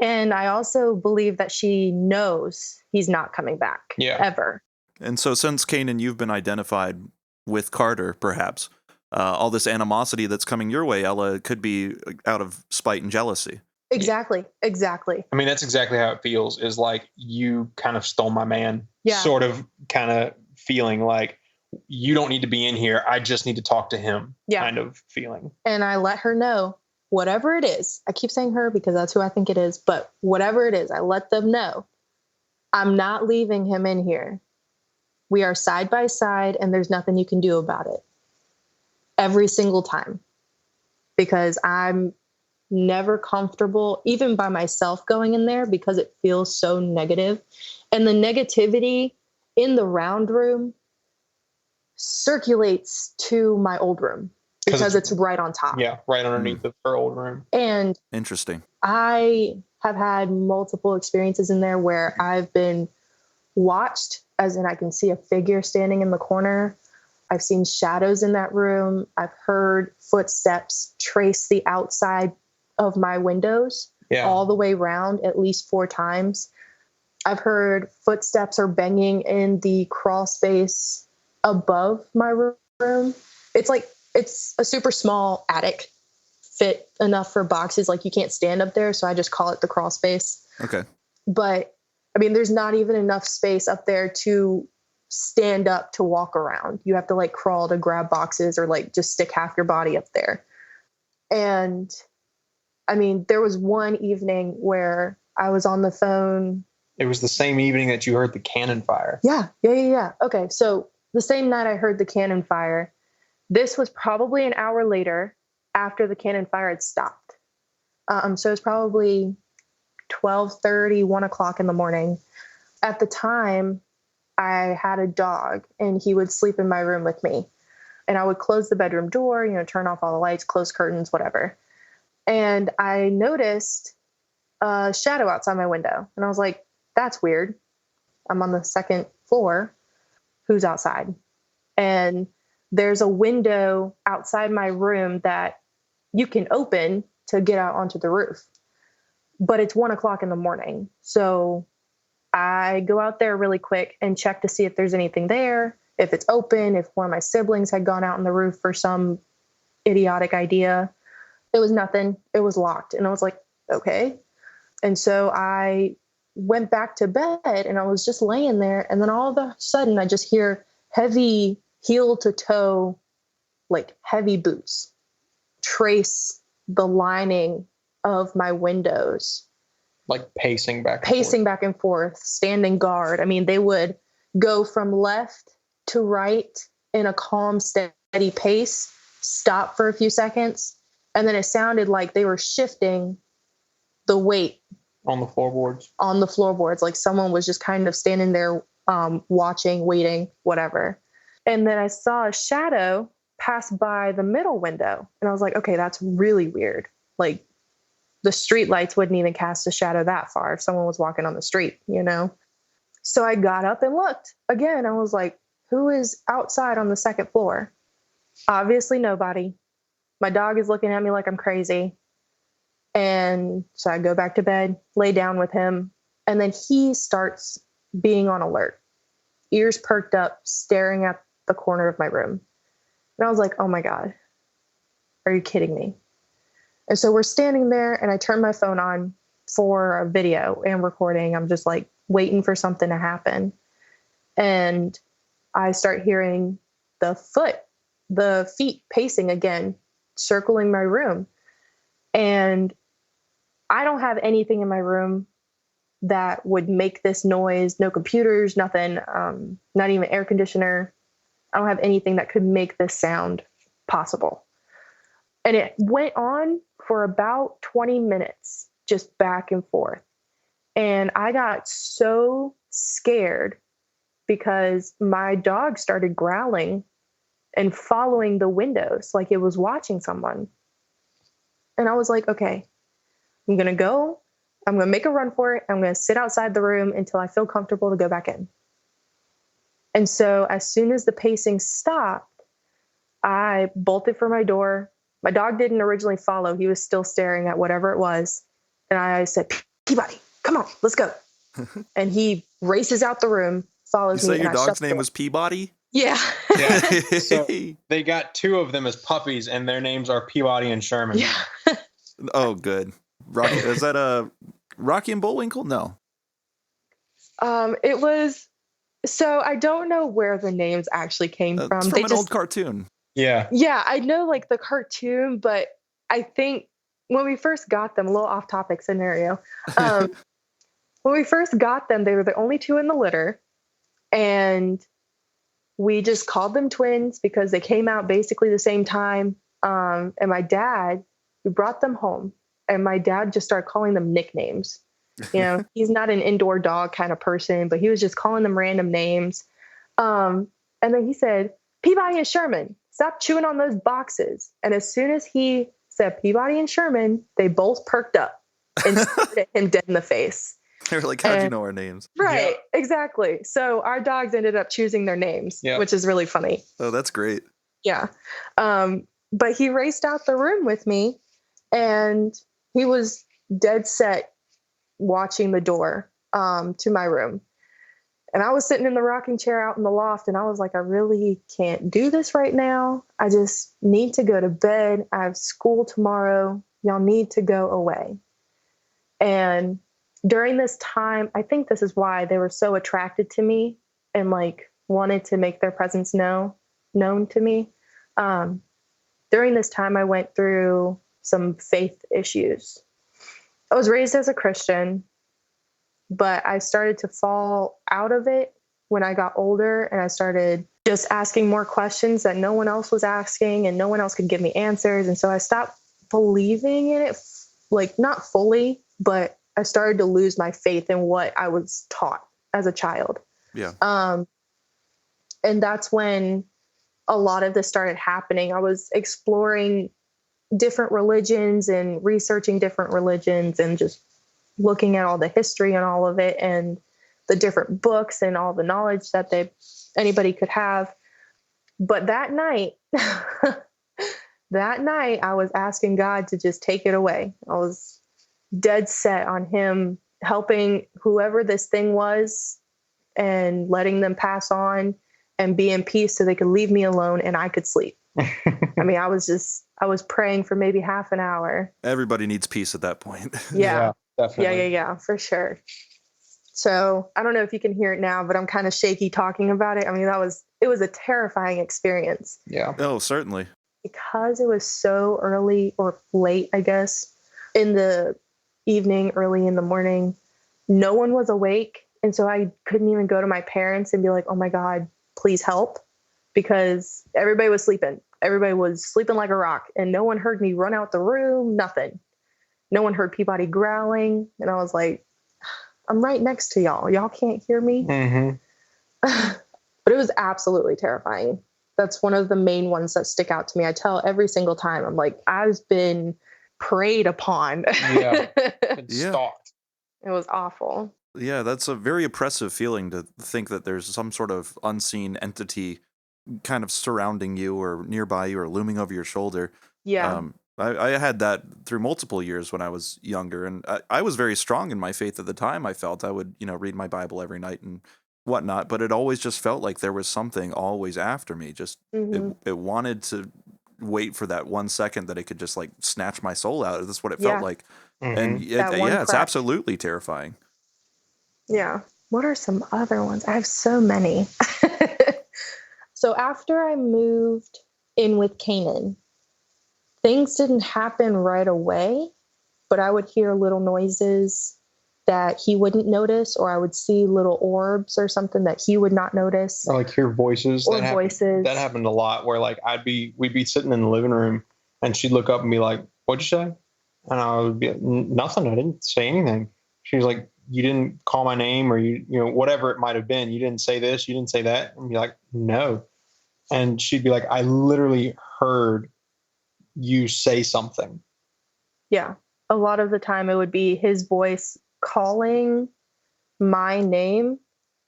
And I also believe that she knows he's not coming back ever. And so since Kanan, you've been identified with Carter, perhaps, all this animosity that's coming your way, Ella, could be out of spite and jealousy. Exactly. I mean, that's exactly how it feels, is like you kind of stole my man, sort of kind of feeling like you don't need to be in here. I just need to talk to him kind of feeling. And I let her know, whatever it is, I keep saying her because that's who I think it is, but whatever it is, I let them know, I'm not leaving him in here. We are side by side and there's nothing you can do about it. Every single time. Because I'm never comfortable, even by myself, going in there because it feels so negative. And the negativity in the round room circulates to my old room because it's right on top. Yeah, right underneath of her old room. And interesting. I have had multiple experiences in there where I've been watched, as in I can see a figure standing in the corner. I've seen shadows in that room. I've heard footsteps trace the outside of my windows all the way around at least 4 times. I've heard footsteps are banging in the crawl space above my room. It's a super small attic, fit enough for boxes. Like you can't stand up there. So I just call it the crawl space. Okay. But I mean, there's not even enough space up there to stand up to walk around. You have to like crawl to grab boxes or like just stick half your body up there. And I mean, there was one evening where I was on the phone. It was the same evening that you heard the cannon fire. Yeah. Okay. So the same night I heard the cannon fire, this was probably an hour later after the cannon fire had stopped. So it's probably 12:30, 1 o'clock in the morning. At the time, I had a dog and he would sleep in my room with me. And I would close the bedroom door, turn off all the lights, close curtains, whatever. And I noticed a shadow outside my window. And I was like, that's weird. I'm on the 2nd floor. Who's outside? And there's a window outside my room that you can open to get out onto the roof. But it's 1 o'clock in the morning. So I go out there really quick and check to see if there's anything there, if it's open, if one of my siblings had gone out on the roof for some idiotic idea. It was nothing. It was locked. And I was like, okay. And so I went back to bed and I was just laying there. And then all of a sudden I just hear heavy heel to toe, like heavy boots trace the lining of my windows. Like pacing back and forth, standing guard. I mean, they would go from left to right in a calm, steady pace, stop for a few seconds, and then it sounded like they were shifting the weight on the floorboards. Like someone was just kind of standing there, watching, waiting, whatever. And then I saw a shadow pass by the middle window, and I was like, okay, that's really weird. Like, the street lights wouldn't even cast a shadow that far if someone was walking on the street, So I got up and looked again. I was like, who is outside on the 2nd floor? Obviously nobody. My dog is looking at me like I'm crazy. And so I go back to bed, lay down with him. And then he starts being on alert, ears perked up, staring at the corner of my room. And I was like, oh my God, are you kidding me? And so we're standing there, and I turn my phone on for a video and recording. I'm just like waiting for something to happen. And I start hearing the feet pacing again, circling my room. And I don't have anything in my room that would make this noise. No computers, nothing, not even air conditioner. I don't have anything that could make this sound possible. And it went on for about 20 minutes, just back and forth. And I got so scared because my dog started growling and following the windows like it was watching someone. And I was like, okay, I'm going to go. I'm going to make a run for it. I'm going to sit outside the room until I feel comfortable to go back in. And so as soon as the pacing stopped, I bolted for my door. My dog didn't originally follow. He was still staring at whatever it was. And I said, Peabody, come on, let's go. And he races out the room, follows me. You say your dog's name was Peabody? Yeah. Yeah. So they got two of them as puppies, and their names are Peabody and Sherman. Yeah. Oh, good. Rocky, is that a Rocky and Bullwinkle? No. It was. So I don't know where the names actually came from. It's from an old cartoon. Yeah. Yeah, I know like the cartoon, but I think when we first got them, a little off topic scenario. When we first got them, they were the only two in the litter. And we just called them twins because they came out basically the same time. And my dad, we brought them home, and my dad just started calling them nicknames. You know, he's not an indoor dog kind of person, but he was just calling them random names. And then he said, Peabody and Sherman, stop chewing on those boxes. And as soon as he said Peabody and Sherman, they both perked up and stared at him dead in the face. They were like, how'd you know our names? Right, yeah. Exactly. So our dogs ended up choosing their names, which is really funny. Oh, that's great. Yeah. But he raced out the room with me, and he was dead set watching the door to my room. And I was sitting in the rocking chair out in the loft, and I was like, I really can't do this right now. I just need to go to bed. I have school tomorrow. Y'all need to go away. And during this time, I think this is why they were so attracted to me and like wanted to make their presence known to me. During this time, I went through some faith issues. I was raised as a Christian, but I started to fall out of it when I got older, and I started just asking more questions that no one else was asking, and no one else could give me answers. And so I stopped believing in it, like not fully, but I started to lose my faith in what I was taught as a child. Yeah. And that's when a lot of this started happening. I was exploring different religions and researching different religions and just looking at all the history and all of it and the different books and all the knowledge that anybody could have. But that night, I was asking God to just take it away. I was dead set on him helping whoever this thing was and letting them pass on and be in peace so they could leave me alone and I could sleep. I mean, I was praying for maybe half an hour. Everybody needs peace at that point. Yeah, definitely. Yeah, for sure. So I don't know if you can hear it now, but I'm kind of shaky talking about it. I mean, it was a terrifying experience. Yeah. Oh, certainly. Because it was so early or late, I guess, in the evening, early in the morning, no one was awake. And so I couldn't even go to my parents and be like, oh my God, please help. Because everybody was sleeping. Everybody was sleeping like a rock. And no one heard me run out the room, nothing. No one heard Peabody growling. And I was like, I'm right next to y'all. Y'all can't hear me. Mm-hmm. But it was absolutely terrifying. That's one of the main ones that stick out to me. I tell every single time, I'm like, I've been preyed upon. Yeah. Stalked. It was awful. Yeah, that's a very oppressive feeling to think that there's some sort of unseen entity kind of surrounding you or nearby you or looming over your shoulder. Yeah. I had that through multiple years when I was younger, and I was very strong in my faith at the time. I felt I would, read my Bible every night and whatnot, but it always just felt like there was something always after me. Just it wanted to wait for that 1 second that it could just like snatch my soul out. That's what it felt like. Mm-hmm. And it's absolutely terrifying. Yeah. What are some other ones? I have so many. So after I moved in with Kanan, things didn't happen right away, but I would hear little noises that he wouldn't notice, or I would see little orbs or something that he would not notice. Or like hear voices. Or voices. That happened a lot, where like we'd be sitting in the living room and she'd look up and be like, "What'd you say?" And I would be like, "Nothing. I didn't say anything." She was like, "You didn't call my name, or you know, whatever it might have been. You didn't say this, you didn't say that." And be like, "No." And she'd be like, "I literally heard you say something." Yeah. A lot of the time it would be his voice calling my name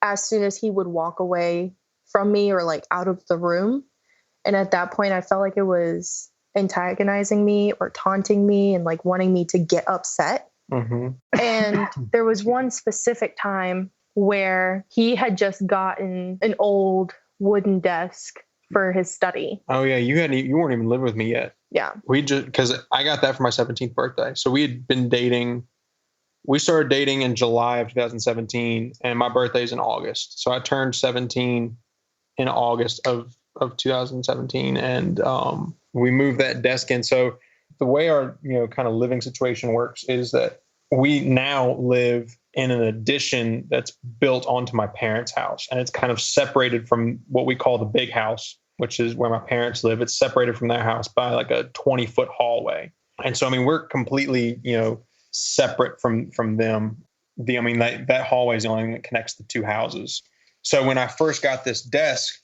as soon as he would walk away from me or like out of the room. And at that point, I felt like it was antagonizing me or taunting me and like wanting me to get upset. Mm-hmm. And there was one specific time where he had just gotten an old wooden desk for his study. Oh yeah, you weren't even living with me yet. Yeah. Because I got that for my 17th birthday. So we had been dating. We started dating in July of 2017, and my birthday's in August. So I turned 17 in August of 2017, and we moved that desk in. So the way our kind of living situation works is that we now live in an addition that's built onto my parents' house, and it's kind of separated from what we call the big house, which is where my parents live. It's separated from their house by like a 20-foot hallway. And so, I mean, we're completely, separate from them. That hallway is the only thing that connects the two houses. So when I first got this desk,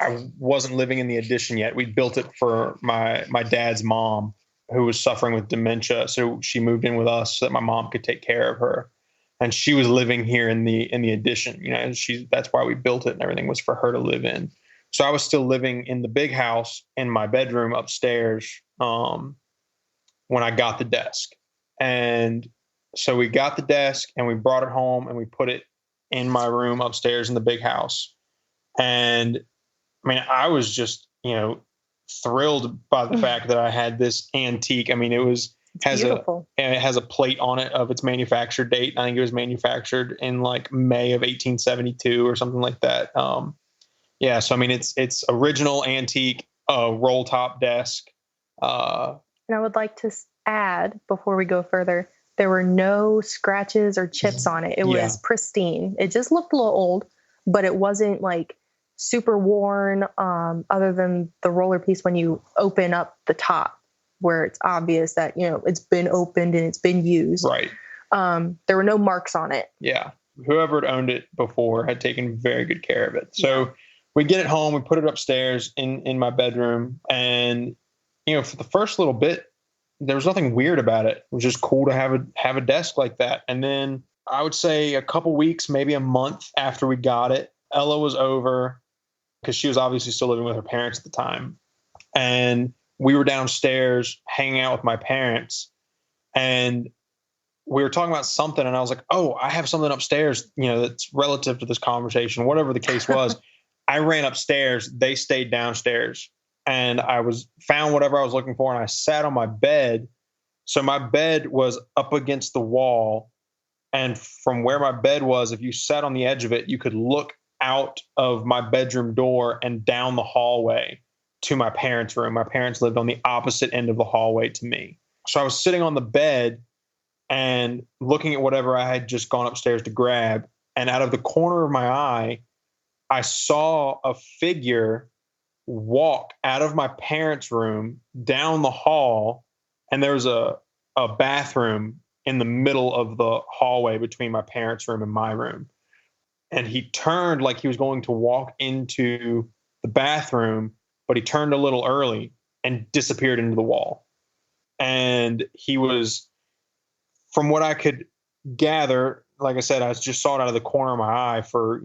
I wasn't living in the addition yet. We built it for my dad's mom, who was suffering with dementia. So she moved in with us so that my mom could take care of her. And she was living here in the addition. That's why we built it, and everything was for her to live in. So I was still living in the big house in my bedroom upstairs when I got the desk. And so we got the desk and we brought it home and we put it in my room upstairs in the big house. And I mean, I was just, thrilled by the fact that I had this antique. I mean, it has a plate on it of its manufacture date. I think it was manufactured in like May of 1872 or something like that. Yeah. So, I mean, it's original antique, roll top desk. And I would like to add, before we go further, there were no scratches or chips on it. It was pristine. It just looked a little old, but it wasn't like super worn, other than the roller piece when you open up the top, where it's obvious that, it's been opened and it's been used. Right. There were no marks on it. Yeah. Whoever had owned it before had taken very good care of it. So we get it home, we put it upstairs in my bedroom. And, for the first little bit, there was nothing weird about it. It was just cool to have a desk like that. And then I would say a couple weeks, maybe a month after we got it, Ella was over because she was obviously still living with her parents at the time. And we were downstairs hanging out with my parents, and we were talking about something. And I was like, "Oh, I have something upstairs, that's relative to this conversation," whatever the case was. I ran upstairs. They stayed downstairs. And I found whatever I was looking for, and I sat on my bed. So my bed was up against the wall. And from where my bed was, if you sat on the edge of it, you could look out of my bedroom door and down the hallway to my parents' room. My parents lived on the opposite end of the hallway to me. So I was sitting on the bed and looking at whatever I had just gone upstairs to grab. And out of the corner of my eye, I saw a figure walk out of my parents' room down the hall, and there was a bathroom in the middle of the hallway between my parents' room and my room. And he turned like he was going to walk into the bathroom, but he turned a little early and disappeared into the wall. And he was, from what I could gather, like I said, I just saw it out of the corner of my eye for,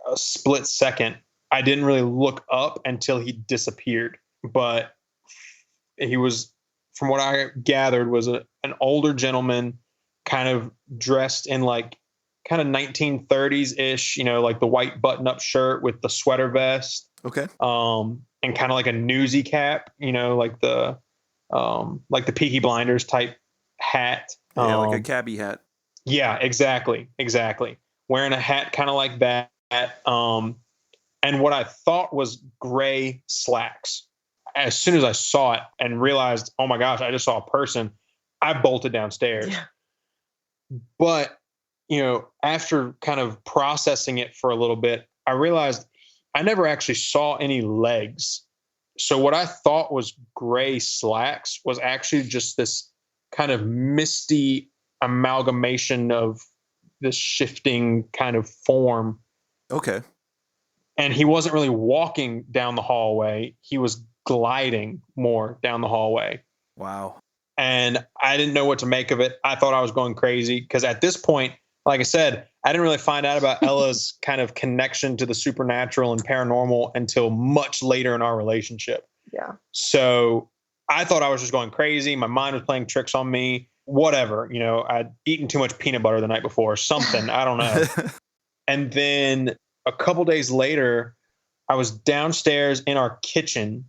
a split second. I didn't really look up until he disappeared, but he was, from what I gathered, was an older gentleman, kind of dressed in like kind of 1930s ish, like the white button up shirt with the sweater vest. Okay. and kind of like a newsy cap, like the Peaky Blinders type hat. Yeah, like a cabbie hat. Yeah, exactly. Wearing a hat kind of like that. And what I thought was gray slacks. As soon as I saw it and realized, oh my gosh, I just saw a person, I bolted downstairs. Yeah. But, after kind of processing it for a little bit, I realized I never actually saw any legs. So what I thought was gray slacks was actually just this kind of misty amalgamation of this shifting kind of form. Okay. And he wasn't really walking down the hallway. He was gliding more down the hallway. Wow. And I didn't know what to make of it. I thought I was going crazy because at this point, like I said, I didn't really find out about Ella's kind of connection to the supernatural and paranormal until much later in our relationship. Yeah. So I thought I was just going crazy. My mind was playing tricks on me. Whatever. I'd eaten too much peanut butter the night before. Something. I don't know. And then a couple days later, I was downstairs in our kitchen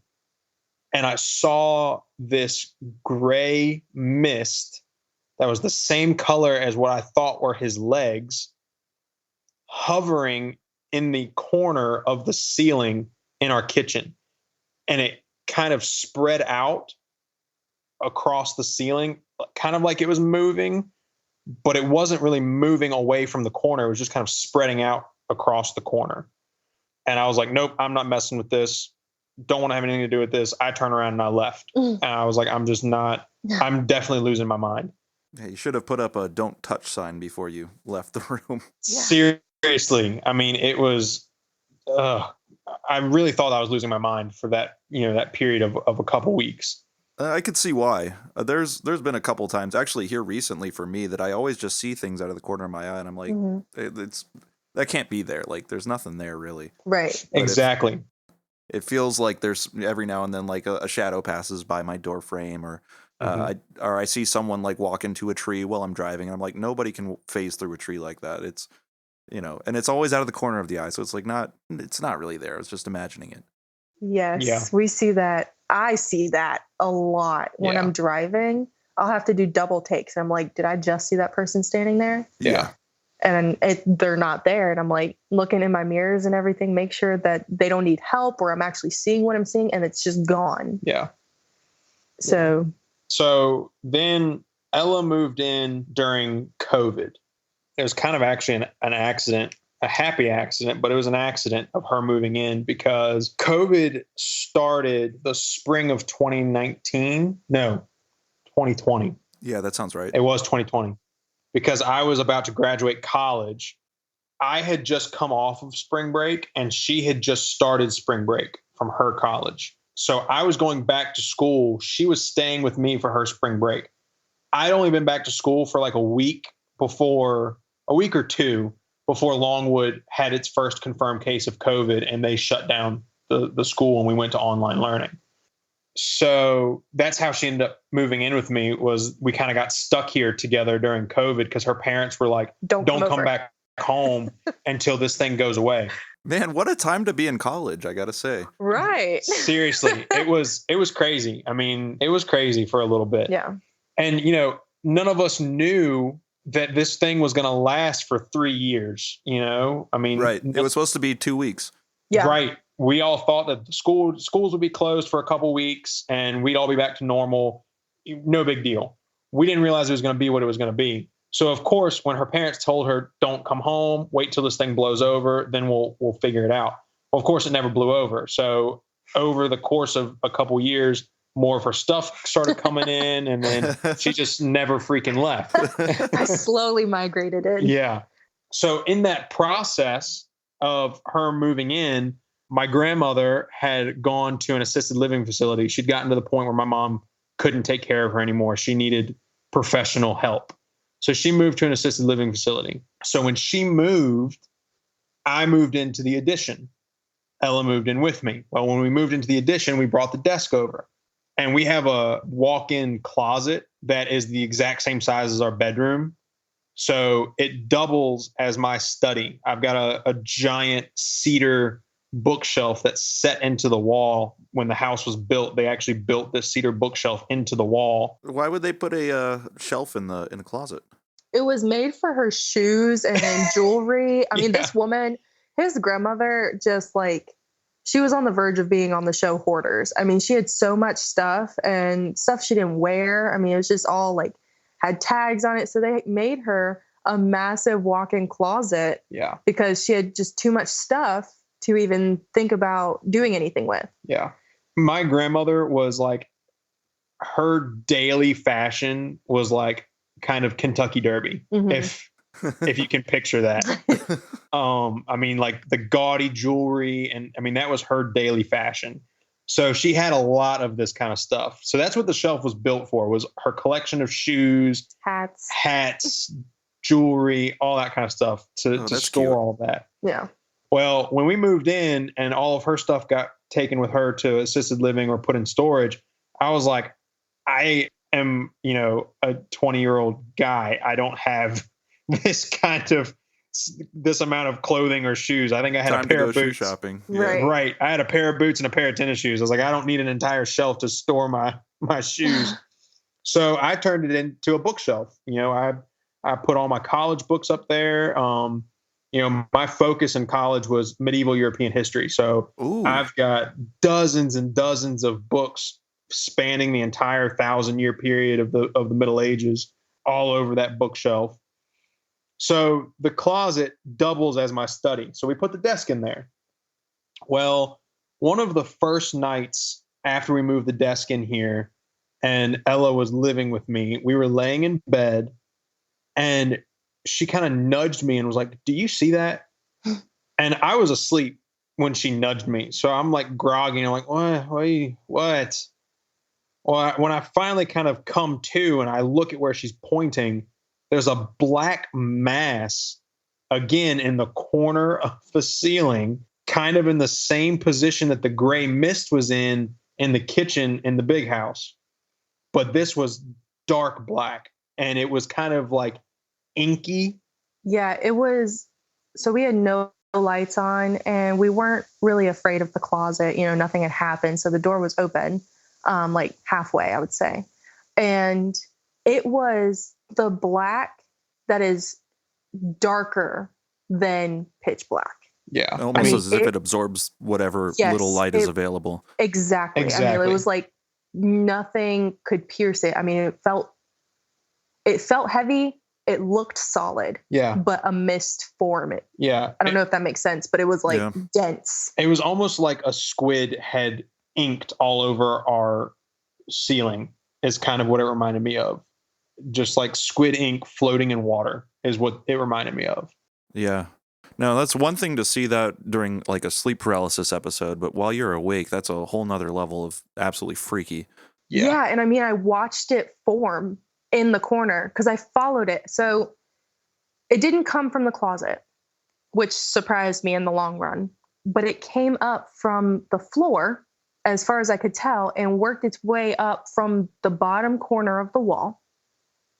and I saw this gray mist that was the same color as what I thought were his legs hovering in the corner of the ceiling in our kitchen. And it kind of spread out across the ceiling, kind of like it was moving, but it wasn't really moving away from the corner. It was just kind of spreading out across the corner. And I was like, nope, I'm not messing with this. Don't want to have anything to do with this. I turned around and I left. And I was like, I'm definitely losing my mind. Yeah, you should have put up a don't touch sign before you left the room. Yeah. Seriously. I mean, it was, I really thought I was losing my mind for that, that period of a couple weeks. I could see why. There's been a couple times actually here recently for me that I always just see things out of the corner of my eye and I'm like, it's that can't be there. Like there's nothing there really. Right. But Exactly. It feels like there's every now and then like a shadow passes by my door frame or I see someone like walk into a tree while I'm driving and I'm like, nobody can phase through a tree like that. It's, and it's always out of the corner of the eye. So it's like it's not really there. It's just imagining it. Yes. Yeah. We see that. I see that a lot when I'm driving. I'll have to do double takes. I'm like, did I just see that person standing there? Yeah. And they're not there. And I'm like looking in my mirrors and everything, make sure that they don't need help or I'm actually seeing what I'm seeing and it's just gone. Yeah. So then Ella moved in during COVID. It was kind of actually an accident, a happy accident, but it was an accident of her moving in because COVID started the spring of 2019. No, 2020. Yeah, that sounds right. It was 2020 because I was about to graduate college. I had just come off of spring break and she had just started spring break from her college. So I was going back to school. She was staying with me for her spring break. I'd only been back to school for like a week or two before Longwood had its first confirmed case of COVID and they shut down the school and we went to online learning. So that's how she ended up moving in with me. Was we kind of got stuck here together during COVID because her parents were like, don't come back home until this thing goes away. Man, what a time to be in college, I gotta say. right. Seriously, it was crazy. I mean, it was crazy for a little bit. Yeah. And, none of us knew that this thing was going to last for 3 years, I mean. Right. It was supposed to be 2 weeks. Yeah. Right. We all thought that the schools would be closed for a couple weeks and we'd all be back to normal. No big deal. We didn't realize it was going to be what it was going to be. So, of course, when her parents told her, don't come home, wait till this thing blows over, then we'll figure it out. Well, of course, it never blew over. So over the course of a couple years, more of her stuff started coming in and then she just never freaking left. I slowly migrated in. Yeah. So in that process of her moving in, my grandmother had gone to an assisted living facility. She'd gotten to the point where my mom couldn't take care of her anymore. She needed professional help. So she moved to an assisted living facility. So when she moved, I moved into the addition. Ella moved in with me. Well, when we moved into the addition, we brought the desk over. And we have a walk-in closet that is the exact same size as our bedroom. So it doubles as my study. I've got a giant cedar bookshelf that's set into the wall. When the house was built, they actually built this cedar bookshelf into the wall. Why would they put a shelf in the closet? It was made for her shoes and jewelry. I mean, this woman, his grandmother, just like, she was on the verge of being on the show Hoarders. I mean, she had so much stuff and stuff she didn't wear. I mean, it was just all like, had tags on it. So they made her a massive walk-in closet. Yeah. Because she had just too much stuff to even think about doing anything with. Yeah. My grandmother was like, her daily fashion was like kind of Kentucky Derby. If you can picture that. I mean, like the gaudy jewelry, and I mean, that was her daily fashion. So she had a lot of this kind of stuff. So that's what the shelf was built for, was her collection of shoes, hats, jewelry, all that kind of stuff to store cute. All of that. Yeah. Well, when we moved in and all of her stuff got taken with her to assisted living or put in storage, I was like, I am, you know, a 20-year-old guy. I don't have this amount of clothing or shoes. I think I had a pair of boots. Shoe shopping. Yeah. Right. I had a pair of boots and a pair of tennis shoes. I was like, I don't need an entire shelf to store my shoes. So I turned it into a bookshelf. You know, I put all my college books up there. You know, my focus in college was medieval European history. So I've got dozens and dozens of books spanning the entire 1,000-year period of the Middle Ages all over that bookshelf. So the closet doubles as my study. So we put the desk in there. Well, one of the first nights after we moved the desk in here and Ella was living with me, we were laying in bed and she kind of nudged me and was like, "Do you see that?" And I was asleep when she nudged me. So I'm like groggy. I'm like, what? Well, when I finally kind of come to and I look at where she's pointing, there's a black mass again in the corner of the ceiling, kind of in the same position that the gray mist was in the kitchen in the big house. But this was dark black and it was kind of like inky. Yeah, it was. So we had no lights on and we weren't really afraid of the closet. You know, nothing had happened. So the door was open, like halfway, I would say. And it was the black that is darker than pitch black. Yeah. Almost as if it absorbs whatever little light is available. Exactly. I mean, it was like nothing could pierce it. I mean, it felt heavy. It looked solid. Yeah. But a mist form it. Yeah. I don't know if that makes sense, but it was like dense. It was almost like a squid had inked all over our ceiling is kind of what it reminded me of. Just like squid ink floating in water is what it reminded me of. Yeah. Now, that's one thing to see that during like a sleep paralysis episode, but while you're awake, that's a whole nother level of absolutely freaky. Yeah. And I mean, I watched it form in the corner because I followed it. So it didn't come from the closet, which surprised me in the long run, but it came up from the floor as far as I could tell and worked its way up from the bottom corner of the wall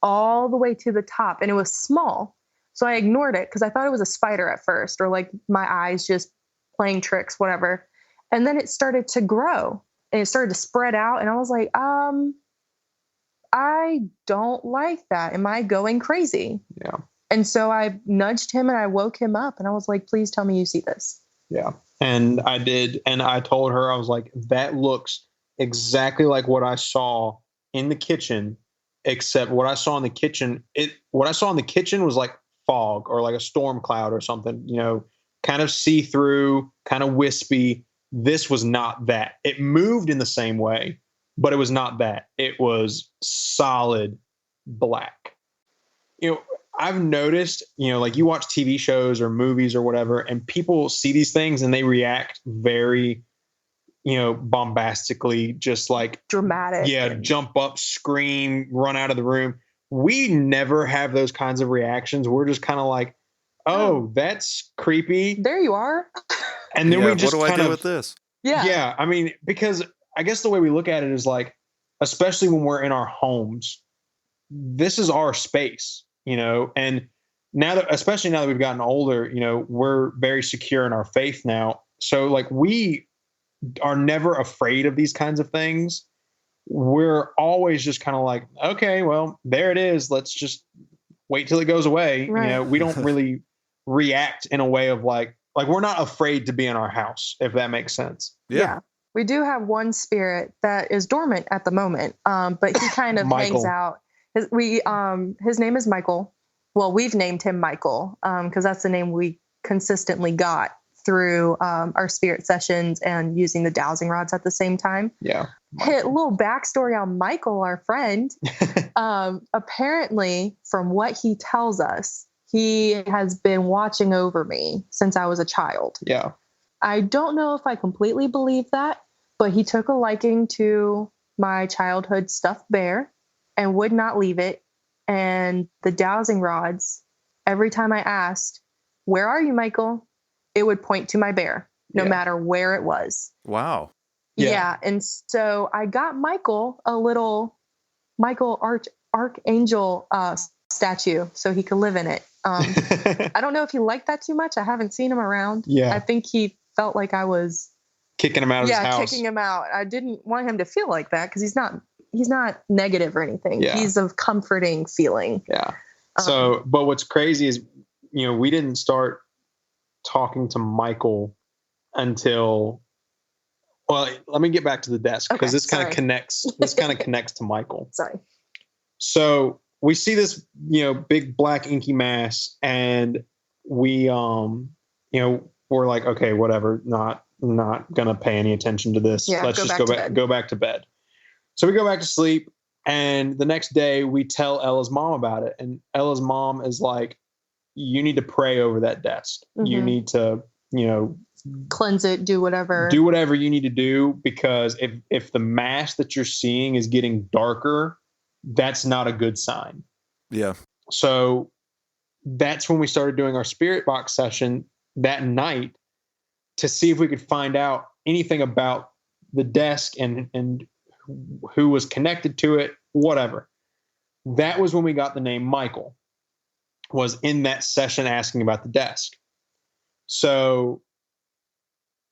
all the way to the top. And it was small. So I ignored it because I thought it was a spider at first, or like my eyes just playing tricks, whatever. And then it started to grow and it started to spread out. And I was like, I don't like that. Am I going crazy? Yeah. And so I nudged him and I woke him up and I was like, please tell me you see this. Yeah. And I did. And I told her, I was like, that looks exactly like what I saw in the kitchen, except what I saw in the kitchen, what I saw in the kitchen was like fog or like a storm cloud or something, you know, kind of see-through, kind of wispy. This was not that. It moved in the same way, but it was not that. It was solid black. You know, I've noticed, you know, like you watch TV shows or movies or whatever, and people see these things and they react very, you know, bombastically, just like dramatic. Yeah, jump up, scream, run out of the room. We never have those kinds of reactions. We're just kind of like, oh, that's creepy. There you are. And then we just what do I do with this? Yeah. Yeah. I mean, because I guess the way we look at it is like, especially when we're in our homes, this is our space, you know, and especially now that we've gotten older, you know, we're very secure in our faith now. So like we are never afraid of these kinds of things. We're always just kind of like, okay, well, there it is. Let's just wait till it goes away. Right. You know, we don't really react in a way of like we're not afraid to be in our house, if that makes sense. Yeah. We do have one spirit that is dormant at the moment, but he kind of hangs out. His name is Michael. Well, we've named him Michael because that's the name we consistently got through our spirit sessions and using the dowsing rods at the same time. Yeah. Hey, a little backstory on Michael, our friend. Apparently, from what he tells us, he has been watching over me since I was a child. Yeah. I don't know if I completely believe that, but he took a liking to my childhood stuffed bear and would not leave it. And the dowsing rods, every time I asked, "Where are you, Michael?" it would point to my bear, no matter where it was. Wow. Yeah. And so I got Michael a little Archangel statue so he could live in it. I don't know if he liked that too much. I haven't seen him around. Yeah. I think he felt like I was kicking him out of his house. Kicking him out. I didn't want him to feel like that because he's not negative or anything. Yeah. He's a comforting feeling. Yeah. So, but what's crazy is, we didn't start talking to Michael until, well, let me get back to the desk because this kind of connects to Michael. Sorry. So we see this, big black inky mass, and we, we're like, okay, whatever, not gonna pay any attention to this. Yeah, Let's just go back to bed. So we go back to sleep, and the next day we tell Ella's mom about it, and Ella's mom is like, you need to pray over that desk. Mm-hmm. You need to, cleanse it, do whatever you need to do, because if the mass that you're seeing is getting darker, that's not a good sign. Yeah. So that's when we started doing our spirit box session that night to see if we could find out anything about the desk and who was connected to it, whatever. That was when we got the name Michael, was in that session asking about the desk. So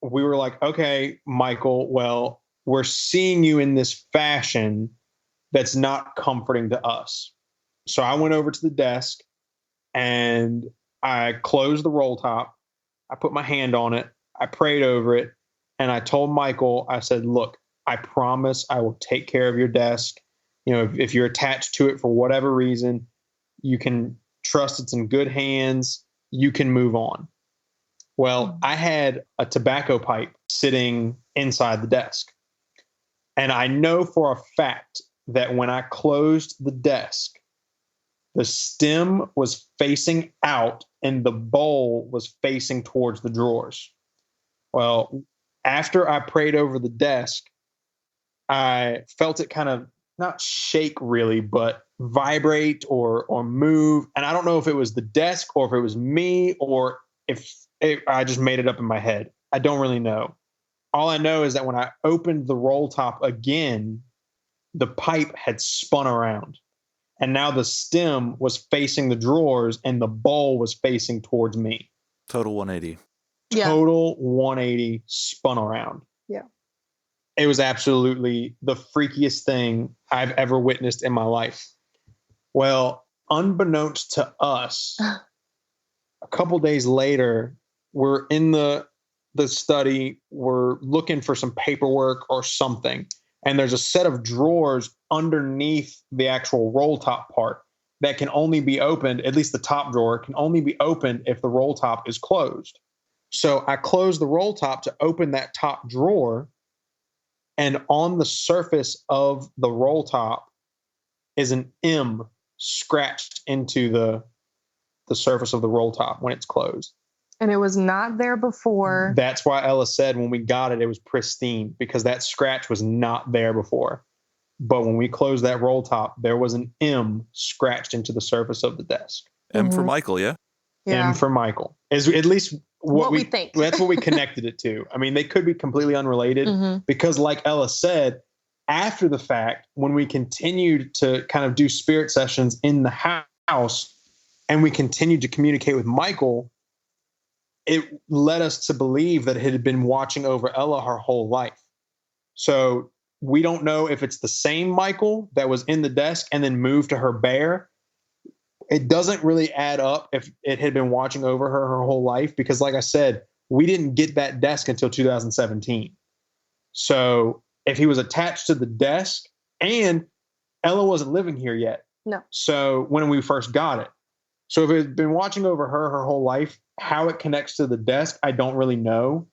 we were like, okay, Michael, well, we're seeing you in this fashion that's not comforting to us. So I went over to the desk and I closed the roll top. I put my hand on it. I prayed over it. And I told Michael, I said, look, I promise I will take care of your desk. If you're attached to it for whatever reason, you can trust it's in good hands. You can move on. Well, I had a tobacco pipe sitting inside the desk. And I know for a fact that when I closed the desk, the stem was facing out and the bowl was facing towards the drawers. Well, after I prayed over the desk, I felt it kind of not shake really, but vibrate or move. And I don't know if it was the desk or if it was me or if I just made it up in my head. I don't really know. All I know is that when I opened the roll top again, the pipe had spun around. And now the stem was facing the drawers and the bowl was facing towards me. Total 180. Total 180 spun around. Yeah. It was absolutely the freakiest thing I've ever witnessed in my life. Well, unbeknownst to us, a couple days later, we're in the study. We're looking for some paperwork or something. And there's a set of drawers underneath the actual roll top part that can only be opened, at least the top drawer can only be opened if the roll top is closed. So I closed the roll top to open that top drawer. And on the surface of the roll top is an M scratched into the surface of the roll top when it's closed. And it was not there before. That's why Ella said when we got it, it was pristine, because that scratch was not there before. But when we closed that roll top, there was an M scratched into the surface of the desk. M for Michael, yeah? Yeah. M for Michael. Is at least what we think. That's what we connected it to. I mean, they could be completely unrelated because, like Ella said, after the fact, when we continued to kind of do spirit sessions in the house and we continued to communicate with Michael, it led us to believe that it had been watching over Ella her whole life. So we don't know if it's the same Michael that was in the desk and then moved to her bear. It doesn't really add up if it had been watching over her whole life, because like I said, we didn't get that desk until 2017. So if he was attached to the desk, and Ella wasn't living here yet. No. So when we first got it. So if it had been watching over her whole life, how it connects to the desk, I don't really know.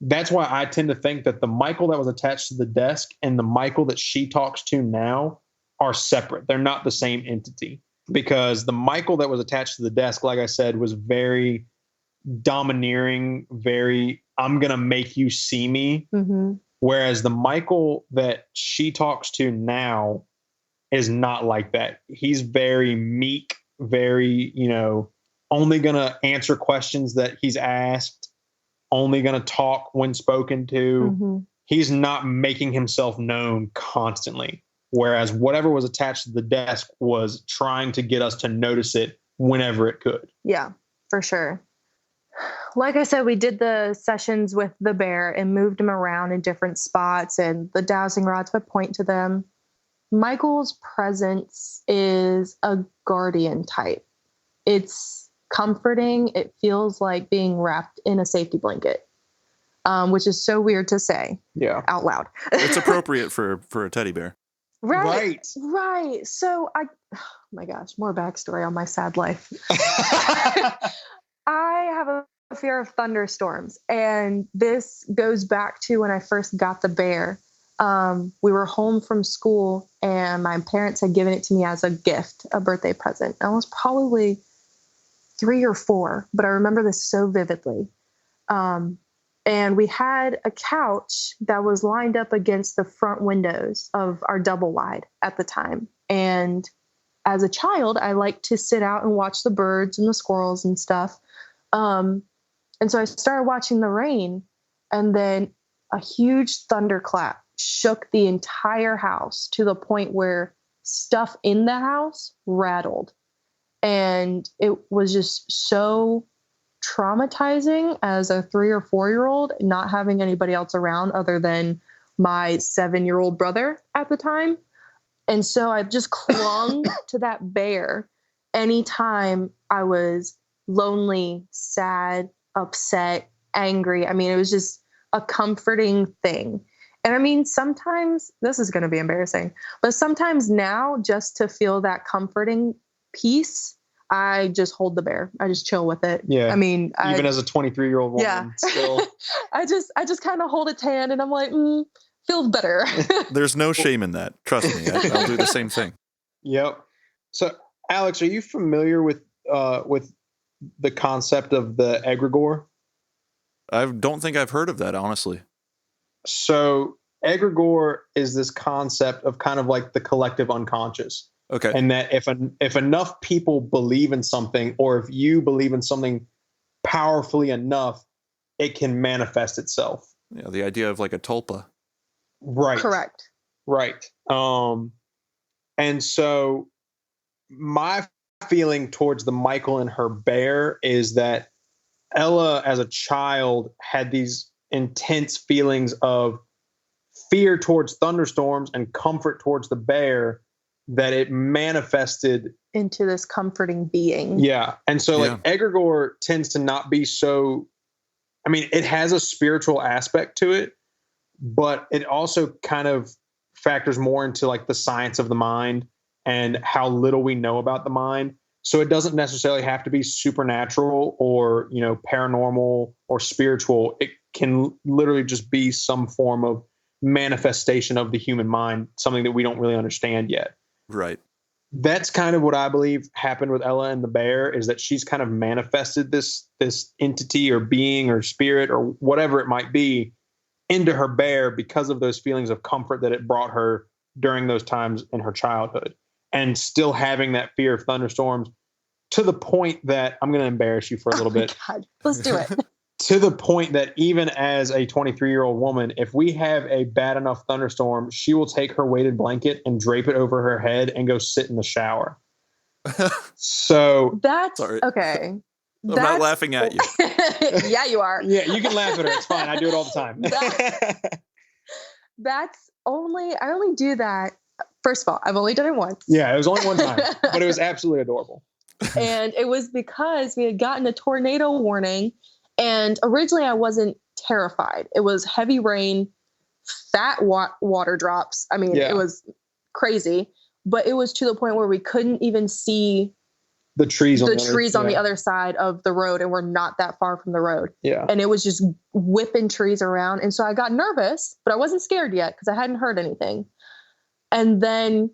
That's why I tend to think that the Michael that was attached to the desk and the Michael that she talks to now are separate. They're not the same entity, because the Michael that was attached to the desk, like I said, was very domineering, very, I'm going to make you see me. Mm-hmm. Whereas the Michael that she talks to now is not like that. He's very meek, very, only going to answer questions that he's asked, only going to talk when spoken to. Mm-hmm. He's not making himself known constantly. Whereas whatever was attached to the desk was trying to get us to notice it whenever it could. Yeah, for sure. Like I said, we did the sessions with the bear and moved him around in different spots, and the dowsing rods would point to them. Michael's presence is a guardian type. It's comforting. It feels like being wrapped in a safety blanket, which is so weird to say out loud. It's appropriate for a teddy bear. Right. So oh my gosh, more backstory on my sad life. I have a fear of thunderstorms, and this goes back to when I first got the bear. We were home from school, and my parents had given it to me as a gift, a birthday present. I was probably 3 or 4, but I remember this so vividly. And we had a couch that was lined up against the front windows of our double wide at the time. And as a child, I liked to sit out and watch the birds and the squirrels and stuff. And so I started watching the rain, and then a huge thunderclap shook the entire house to the point where stuff in the house rattled. And it was just so traumatizing as a 3 or 4-year-old, not having anybody else around other than my 7-year-old brother at the time. And so I just clung to that bear anytime I was lonely, sad, upset, angry. I mean, it was just a comforting thing. And I mean, sometimes, this is going to be embarrassing, but sometimes now, just to feel that comforting peace, I just hold the bear. I just chill with it. Yeah. I mean, even as a 23-year-old woman, yeah. still. I just kind of hold its hand, and I'm like, feels better. There's no shame in that. Trust me. I'll do the same thing. Yep. So, Alex, are you familiar with the concept of the egregore? I don't think I've heard of that, honestly. So, egregore is this concept of kind of like the collective unconscious. Okay. And that if enough people believe in something, or if you believe in something powerfully enough, it can manifest itself. Yeah, the idea of like a tulpa. Right. Correct. Right. And so my feeling towards the Michael and her bear is that Ella, as a child, had these intense feelings of fear towards thunderstorms and comfort towards the bear, that it manifested into this comforting being. Yeah. And so like egregore tends to not be so, I mean, it has a spiritual aspect to it, but it also kind of factors more into like the science of the mind and how little we know about the mind. So it doesn't necessarily have to be supernatural or, paranormal or spiritual. It can literally just be some form of manifestation of the human mind, something that we don't really understand yet. Right. That's kind of what I believe happened with Ella and the bear, is that she's kind of manifested this entity or being or spirit or whatever it might be into her bear because of those feelings of comfort that it brought her during those times in her childhood, and still having that fear of thunderstorms to the point that I'm going to embarrass you for a little bit. God, let's do it. To the point that even as a 23-year-old woman, if we have a bad enough thunderstorm, she will take her weighted blanket and drape it over her head and go sit in the shower. So that's okay. I'm not laughing at you. Yeah, you are. Yeah, you can laugh at her. It's fine. I do it all the time. I only do that. First of all, I've only done it once. Yeah, it was only one time, but it was absolutely adorable. And it was because we had gotten a tornado warning. And originally I wasn't terrified. It was heavy rain, fat water drops. I mean, It was crazy, but it was to the point where we couldn't even see the trees on the other side of the road, and we're not that far from the road. Yeah. And it was just whipping trees around. And so I got nervous, but I wasn't scared yet because I hadn't heard anything. And then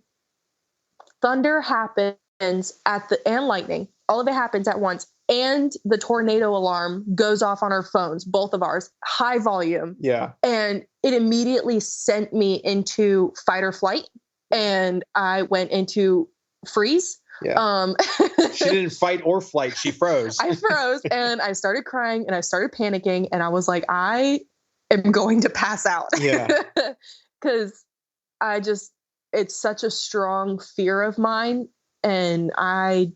thunder happens and lightning. All of it happens at once. And the tornado alarm goes off on our phones, both of ours, high volume. Yeah. And it immediately sent me into fight or flight. And I went into freeze. Yeah. She didn't fight or flight. She froze. I froze and I started crying and I started panicking. And I was like, I am going to pass out. Yeah. Because it's such a strong fear of mine. And I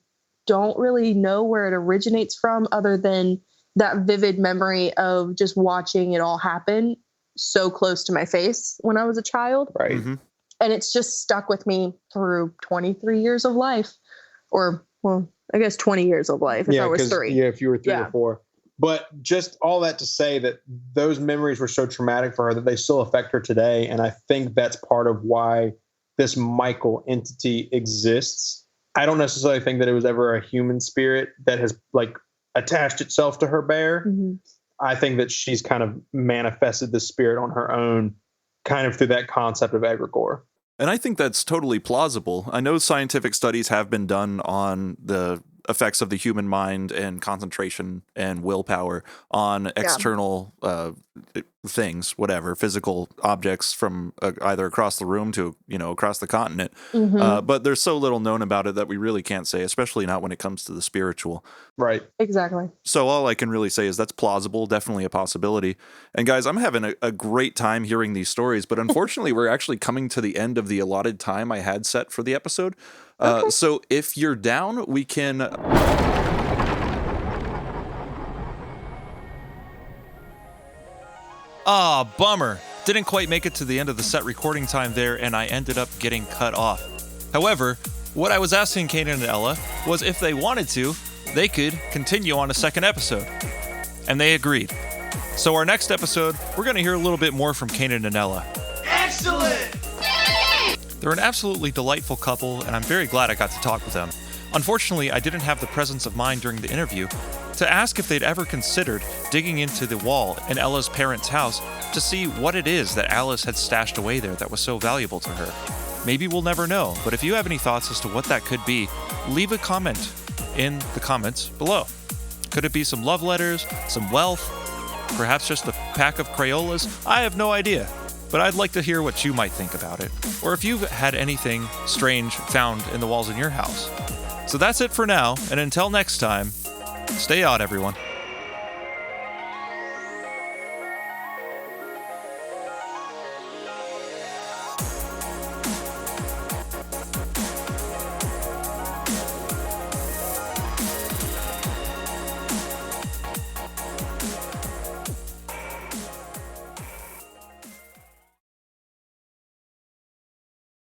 don't really know where it originates from other than that vivid memory of just watching it all happen so close to my face when I was a child. Right. Mm-hmm. And it's just stuck with me through 23 years of life, or, well, I guess 20 years of life if I was 3. Yeah, if you were 3 or 4. But just all that to say that those memories were so traumatic for her that they still affect her today. And I think that's part of why this Michael entity exists. I don't necessarily think that it was ever a human spirit that has attached itself to her bear. Mm-hmm. I think that she's kind of manifested the spirit on her own, kind of through that concept of egregore. And I think that's totally plausible. I know scientific studies have been done on the effects of the human mind and concentration and willpower on external things, whatever, physical objects from either across the room to, across the continent. Mm-hmm. But there's so little known about it that we really can't say, especially not when it comes to the spiritual. Right. Exactly. So all I can really say is that's plausible, definitely a possibility. And guys, I'm having a great time hearing these stories, but unfortunately we're actually coming to the end of the allotted time I had set for the episode. Okay. So if you're down, we can... Bummer. Didn't quite make it to the end of the set recording time there, and I ended up getting cut off. However, what I was asking Kanan and Ella was if they wanted to, they could continue on a second episode. And they agreed. So our next episode, we're going to hear a little bit more from Kanan and Ella. Excellent! They're an absolutely delightful couple, and I'm very glad I got to talk with them. Unfortunately, I didn't have the presence of mind during the interview to ask if they'd ever considered digging into the wall in Ella's parents' house to see what it is that Alice had stashed away there that was so valuable to her. Maybe we'll never know, but if you have any thoughts as to what that could be, leave a comment in the comments below. Could it be some love letters, some wealth, perhaps just a pack of Crayolas? I have no idea. But I'd like to hear what you might think about it, or if you've had anything strange found in the walls in your house. So that's it for now, and until next time, stay odd, everyone.